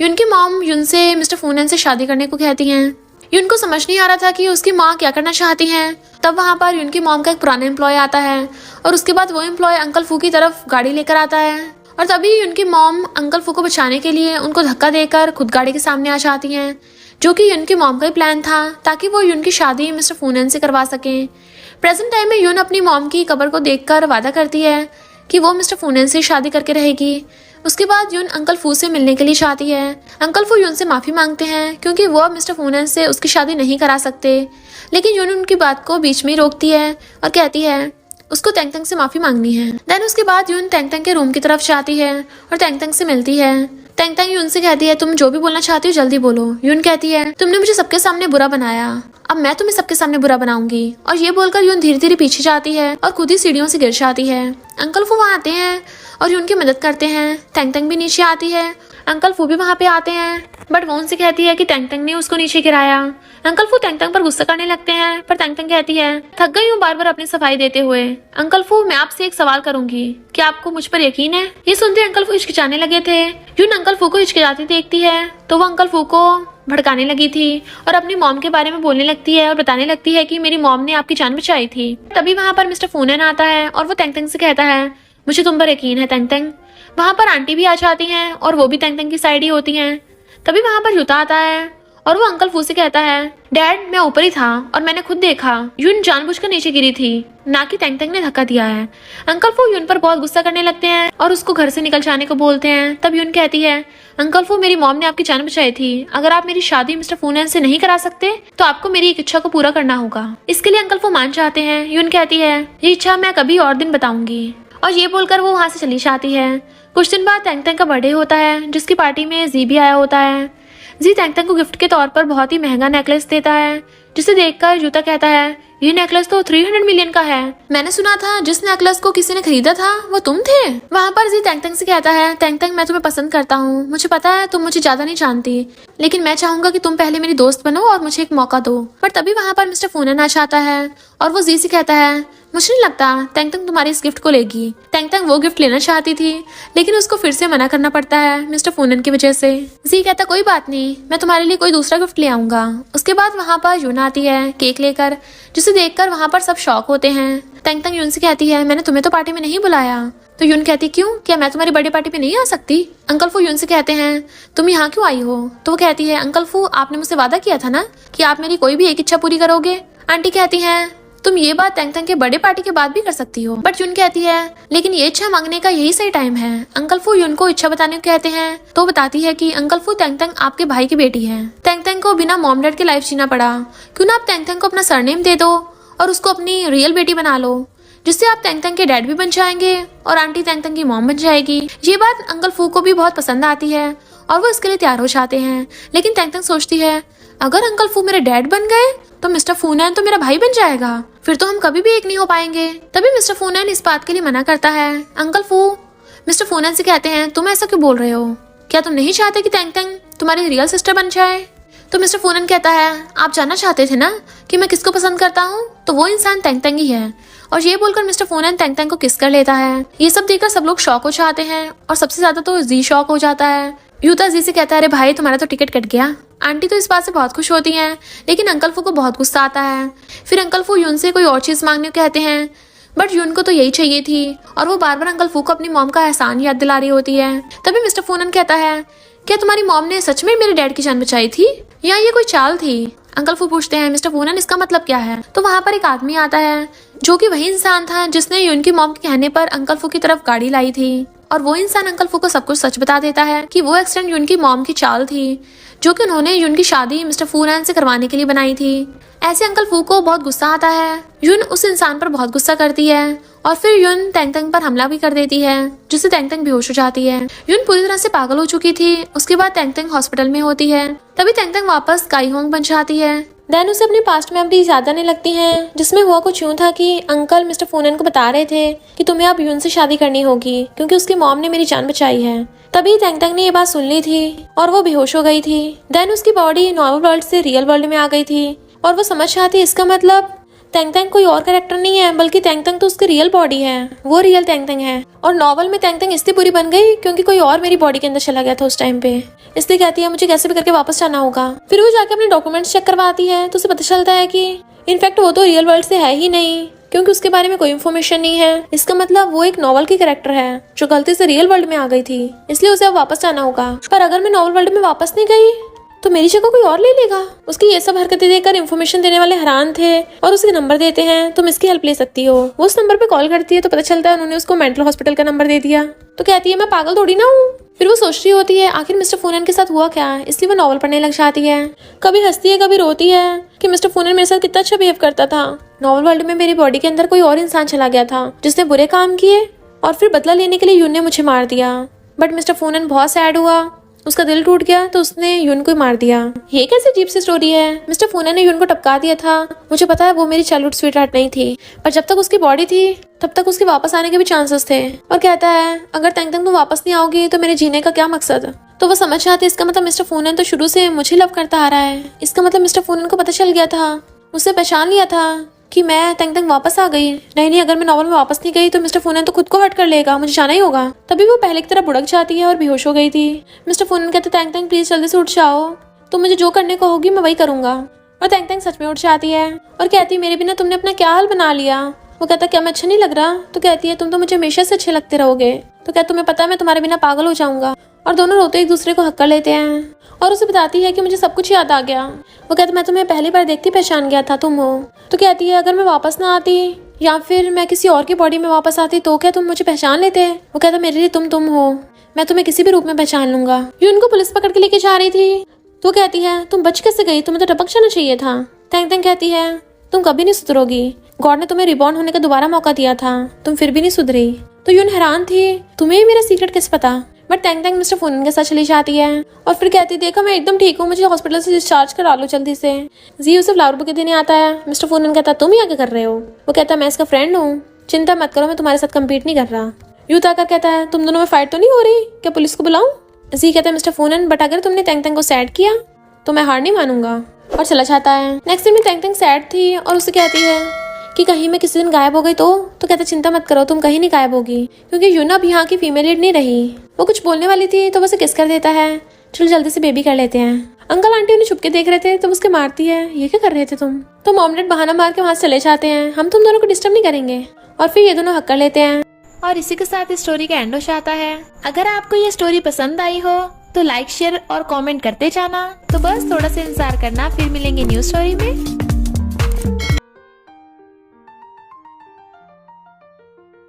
यून की मॉम यून से मिस्टर फूनैन से शादी करने को कहती हैं। यून को समझ नहीं आ रहा था कि उसकी माँ क्या करना चाहती हैं। तब वहाँ पर यून की मॉम का एक पुराना एम्प्लॉय आता है और उसके बाद वो एम्प्लॉय अंकल फू की तरफ गाड़ी लेकर आता है और तभी उनकी मॉम अंकल फू को बचाने के लिए उनको धक्का देकर खुद गाड़ी के सामने आ जाती हैं, जो कि यून की मॉम का ही प्लान था ताकि वो यून की शादी मिस्टर फूनैन से करवा सकें। प्रेजेंट टाइम में यून अपनी मॉम की कब्र को देखकर वादा करती है कि वो मिस्टर फूनैन से शादी करके रहेगी। उसके बाद यून अंकल फू से मिलने के लिए चाहती है। अंकल फू यून से माफी मांगते हैं क्योंकि वो अब मिस्टर फूनैन से उसकी शादी नहीं करा सकते, लेकिन यून उनकी बात को बीच में ही रोकती है और कहती है उसको तेंग तेंग से माफी मांगनी है। देन उसके बाद यून तेंग तेंग के रूम की तरफ जाती है और तेंग तेंग से मिलती है। तेंग तेंग यून से कहती है तुम जो भी बोलना चाहती हो जल्दी बोलो। यून कहती है तुमने मुझे सबके सामने बुरा बनाया, अब मैं तुम्हें सबके सामने बुरा बनाऊंगी। और ये बोलकर यून धीरे धीरे पीछे जाती है और खुद ही सीढ़ियों से गिर जाती है। अंकल फू वहाँ आते हैं और यून की मदद करते हैं। तेंग तेंग भी नीचे आती है। अंकल फू भी वहाँ पे आते हैं बट वो उनसे कहती है कि तेंग तेंग ने उसको नीचे गिराया। अंकल फू तेंग तेंग पर गुस्सा करने लगते हैं पर तेंग तेंग कहती है थक गई हूँ बार बार अपनी सफाई देते हुए। अंकल फू मैं आपसे एक सवाल करूंगी, क्या आपको मुझ पर यकीन है। ये सुनते अंकल फू हिचकिचाने लगे थे। यून अंकल फू को हिचकिचाती देखती है तो वो अंकल फू को भड़काने लगी थी और अपनी मॉम के बारे में बोलने लगती है और बताने लगती है कि मेरी मॉम ने आपकी जान बचाई थी। तभी वहाँ पर मिस्टर फूनैन आता है और वो तेंग तेंग से कहता है मुझे तुम पर यकीन है तेंग तेंग। वहाँ पर आंटी भी आ जाती हैं और वो भी तेंग तेंग की साइड ही होती हैं। तभी वहाँ पर यूता आता है और वो अंकल फू से कहता है डैड मैं ऊपर ही था और मैंने खुद देखा यून जानबूझकर नीचे गिरी थी, ना कि तेंग तेंग ने धक्का दिया है। अंकल फू यून पर बहुत गुस्सा करने लगते हैं और उसको घर से निकल जाने को बोलते हैं। तब यून कहती है अंकल फू मेरी मॉम ने आपकी जान बचाई थी, अगर आप मेरी शादी मिस्टर फूनैन से नहीं करा सकते तो आपको मेरी एक इच्छा को पूरा करना होगा। इसके लिए अंकल फू मान जाते हैं। यून कहती है ये इच्छा मैं कभी और दिन बताऊंगी और ये बोलकर वो वहाँ से चली जाती है। कुछ दिन बाद तेंग तेंग का बर्थडे होता है जिसकी पार्टी में जी भी आया होता है। जी तेंग तेंग को गिफ्ट के तौर पर बहुत ही महंगा नेकलेस देता है, जिसे देखकर यूता कहता है ये नेकलेस तो 300 मिलियन का है। मैंने सुना था जिस नेकलेस को किसी ने खरीदा था वो तुम थे। वहाँ पर जी तेंग तेंग से कहता है तेंग तेंग मैं तुम्हें पसंद करता हूँ, मुझे पता है तुम मुझे ज्यादा नहीं जानती, लेकिन मैं चाहूंगा कि तुम पहले मेरी दोस्त बनो और मुझे एक मौका दो। पर तभी वहाँ पर मिस्टर फूनैन आ जाता है और वो जी से कहता है मुझे नहीं लगता तेंग तेंग तुम्हारी इस गिफ्ट को लेगी। तेंग तेंग वो गिफ्ट लेना चाहती थी लेकिन उसको फिर से मना करना पड़ता है मिस्टर फूनैन की वजह से। जी कहता कोई बात नहीं, मैं तुम्हारे लिए कोई दूसरा गिफ्ट ले आऊंगा। उसके बाद वहाँ पर यून आती है केक लेकर, जिसे देखकर वहाँ पर सब शॉक होते हैं। तेंग तेंग यून से कहती है मैंने तुम्हें तो पार्टी में नहीं बुलाया। तो यून कहती क्यों, क्या मैं तुम्हारी बर्थडे पार्टी में नहीं आ सकती। अंकल फू यून से कहते हैं तुम यहाँ क्यों आई हो। तो वो कहती है अंकल फू आपने मुझसे वादा किया था ना कि आप मेरी कोई भी एक इच्छा पूरी करोगे। आंटी कहती है तुम ये बात तेंग तेंग के बर्थडे पार्टी के बाद भी कर सकती हो। बट यून कहती है लेकिन ये इच्छा मांगने का यही सही टाइम है। अंकल फू यून को इच्छा बताने को कहते हैं तो बताती है कि अंकल फू तेंग तेंग आपके भाई की बेटी है। तेंग तेंग को बिना मॉम डैड की लाइफ जीना पड़ा, क्यों ना आप तेंग तेंग को अपना सरनेम दे दो और उसको अपनी रियल बेटी बना लो, जिससे आप तेंग तेंग के डैड भी बन जाएंगे और आंटी तेंग तेंग की मॉम बन जाएगी। ये बात अंकल फू को भी बहुत पसंद आती है और वो इसके लिए तैयार हो जाते हैं। लेकिन तेंग तेंग सोचती है अगर अंकल फू मेरे डैड बन गए तो मिस्टर फूनैन तो मेरा भाई बन जाएगा, फिर तो हम कभी भी एक नहीं हो पाएंगे। तभी मिस्टर फूनैन इस बात के लिए मना करता है। अंकल फू मिस्टर फूनैन से कहते हैं तुम ऐसा क्यों बोल रहे हो, क्या तुम नहीं चाहते कि तेंग तेंग तुम्हारी रियल सिस्टर बन जाए। तो मिस्टर फूनैन कहता है आप जानना चाहते थे ना कि मैं किसको पसंद करता हूँ, तो वो इंसान तेंग तेंग ही है। और ये बोलकर मिस्टर फूनैन तेंग तेंग को किस कर लेता है। ये सब देखकर सब लोग शॉक हो जाते हैं और सबसे ज्यादा तो जी शॉक हो जाता है। यूता जी से कहता है अरे भाई तुम्हारा तो टिकट कट गया। आंटी तो इस बात से बहुत खुश होती हैं, लेकिन अंकल फू को बहुत गुस्सा आता है। फिर अंकल फू यून से कोई और चीज मांगने को कहते हैं। बट यून को तो यही चाहिए थी और वो बार बार अंकल फू को अपनी मॉम का एहसान याद दिला रही होती है। तभी मिस्टर फूनन कहता है, क्या तुम्हारी मॉम ने सच में मेरे डैड की जान बचाई थी या ये कोई चाल थी? अंकल फू पूछते हैं, मिस्टर फूनन इसका मतलब क्या है? तो वहाँ पर एक आदमी आता है जो कि वही इंसान था जिसने यून की मॉम के कहने पर अंकल फू की तरफ गाड़ी लाई थी। और वो इंसान अंकल फू को सब कुछ सच बता देता है कि वो एक्सीडेंट यून की मॉम की चाल थी जो कि उन्होंने यून की शादी मिस्टर फूनन से करवाने के लिए बनाई थी। ऐसे अंकल फू को बहुत गुस्सा आता है। यून उस इंसान पर बहुत गुस्सा करती है और फिर यून तेंग तेंग पर हमला भी कर देती है जिससे तेंग तेंग बेहोश हो जाती है। यून पूरी तरह से पागल हो चुकी थी। उसके बाद तेंग तेंग हॉस्पिटल में होती है। तभी तेंग तेंग वापस काई होंग बन जाती है। देन उसे अपनी पास्ट मेमोरीज याद आने लगती हैं जिसमें हुआ कुछ यूं था कि अंकल मिस्टर फूनन को बता रहे थे कि तुम्हें अब यून से शादी करनी होगी क्योंकि उसकी मॉम ने मेरी जान बचाई है। तभी तेंग तेंग ने ये बात सुन ली थी और वो बेहोश हो गई थी। देन उसकी बॉडी नॉर्मल वर्ल्ड से रियल वर्ल्ड में आ गई थी और वो समझ जाती है इसका मतलब तेंग तेंग कोई और कैरेक्टर नहीं है बल्कि तेंग तेंग तो उसकी रियल बॉडी है, वो रियल तेंग तेंग है। और नॉवल में तेंग तेंग इसलिए बुरी बन गई क्योंकि कोई और मेरी बॉडी के अंदर चला गया था उस टाइम पे, इसलिए कहती है मुझे कैसे भी करके वापस जाना होगा। फिर वो जाके अपने डॉक्यूमेंट्स चेक करवाती है तो उसे पता चलता है कि इनफैक्ट वो तो रियल वर्ल्ड से है ही नहीं क्योंकि उसके बारे में कोई इन्फॉर्मेशन नहीं है। इसका मतलब वो एक नॉवल की कैरेक्टर है जो गलती से रियल वर्ल्ड में आ गई थी, इसलिए उसे अब वापस जाना होगा। पर अगर मैं नॉवल वर्ल्ड में वापस नहीं गई तो मेरी जगह कोई और ले लेगा। उसकी ये सब हरकतें देखकर इन्फॉर्मेशन देने वाले हैरान थे और उसे नंबर देते हैं, तुम इसकी हेल्प ले सकती हो। वो उस नंबर पे कॉल करती है तो पता चलता है उन्होंने उसको मेंटल हॉस्पिटल का नंबर दे दिया। तो कहती है मैं पागल थोड़ी ना हूँ। फिर वो सोच रही होती है आखिर मिस्टर फूनन के साथ हुआ क्या, इसलिए वो नॉवल पढ़ने लग जाती है। कभी हंसती है कभी रोती है कि मिस्टर फूनन मेरे साथ कितना अच्छा बिहेव करता था। नॉवल वर्ल्ड में मेरी बॉडी के अंदर कोई और इंसान चला गया था जिसने बुरे काम किए और फिर बदला लेने के लिए यून ने मुझे मार दिया। बट मिस्टर फूनन बहुत सैड हुआ, उसका दिल टूट गया तो उसने यून को मार दिया। ये कैसे अजीब सी स्टोरी है। मिस्टर फूनन ने यून को टपका दिया था। मुझे पता है वो मेरी चाइल्डहुड स्वीटहार्ट नहीं थी पर जब तक उसकी बॉडी थी तब तक उसके वापस आने के भी चांसेस थे। और कहता है अगर तेंग तेंग तुम वापस नहीं आओगी तो मेरे जीने का क्या मकसद। तो वो समझ जाती है इसका मतलब मिस्टर फूनन तो शुरू से मुझे लव करता आ रहा है। इसका मतलब मिस्टर फूनन को पता चल गया था, उससे पहचान लिया था कि मैं तेंग तेंग वापस आ गई। नहीं अगर मैं नॉवल में वापस नहीं गई तो मिस्टर फूनन तो खुद को हर्ट कर लेगा, मुझे जाना ही होगा। तभी वो पहले की तरह बुड़क जाती है और बेहोश हो गई थी। मिस्टर फूनन कहते तेंग तेंग प्लीज जल्दी से उठ जाओ, तो मुझे जो करने को होगी मैं वही करूंगा। और तेंग तेंग सच में उठ जाती है और कहती है मेरे बिना तुमने अपना क्या हाल बना लिया। वो कहता क्या मैं अच्छा नहीं लग रहा? तो कहती है तुम तो मुझे हमेशा से अच्छे लगते रहोगे। तो क्या तुम्हें पता है मैं तुम्हारे बिना पागल हो जाऊंगा। और दोनों रोते एक दूसरे को हक कर लेते हैं और उसे बताती है कि मुझे सब कुछ याद आ गया। वो कहता मैं तुम्हें पहली बार देखती पहचान गया था, तुम हो। तो कहती है अगर मैं वापस ना आती या फिर मैं किसी और की बॉडी में वापस आती तो क्या तुम मुझे पहचान लेते? वो कहता मेरे लिए तुम हो, मैं तुम्हें किसी भी रूप में पहचान लूंगा। ये उनको पुलिस पकड़ के लेके जा रही थी तो कहती है तुम बच कैसे गई, तुम्हें तो टपक जाना चाहिए था। तेंग तेंग कहती है तुम कभी नहीं सुधरोगी, गॉड ने तुम्हें रिबॉर्न होने का दोबारा मौका दिया था, तुम फिर भी नहीं सुधरी। तो यून हैरान थी तुम्हें मेरा सीक्रेट कैसे पता। बट तेंग तेंग मिस्टर फूनन के साथ चली जाती है और फिर कहती देखा मैं एकदम ठीक हूँ, मुझे हॉस्पिटल से डिस्चार्ज करा लो जल्दी से। जी उसे फ्लावर बुके देने आता है। मिस्टर फूनन कहता तुम ही आगे कर रहे हो। वो कहता मैं इसका फ्रेंड हूँ, चिंता मत करो मैं तुम्हारे साथ कम्पीट नहीं कर रहा। यूं ताकर कहता है तुम दोनों में फाइट तो नहीं हो रही, क्या पुलिस को बुलाऊं? जी कहता है मिस्टर फूनन बट अगर तुमने तेंग तेंग को सैड किया तो मैं हार नहीं मानूंगा और चला जाता है। नेक्स्ट दिन में तेंग तेंग सैड थी और उसे कहती है कि कहीं मैं किसी दिन गायब हो गई तो कहता चिंता मत करो तुम कहीं नहीं गायब होगी क्योंकि यून अब यहाँ की फीमेल लीड नहीं रही। वो कुछ बोलने वाली थी तो वो उसे किस कर देता है, चलो जल्दी से बेबी कर लेते हैं। अंकल आंटी उन्हें छुपके देख रहे थे तो उसके मारती है ये क्या कर रहे थे तुम। तो मॉम डैड बहाना मार के वहां से चले जाते हैं, हम तुम दोनों को डिस्टर्ब नहीं करेंगे। और फिर ये दोनों हक कर लेते हैं और इसी के साथ इस स्टोरी का एंड हो जाता है। अगर आपको ये स्टोरी पसंद आई हो तो लाइक शेयर और कमेंट करते जाना। तो बस थोड़ा सा इंतजार करना, फिर मिलेंगे न्यू स्टोरी में।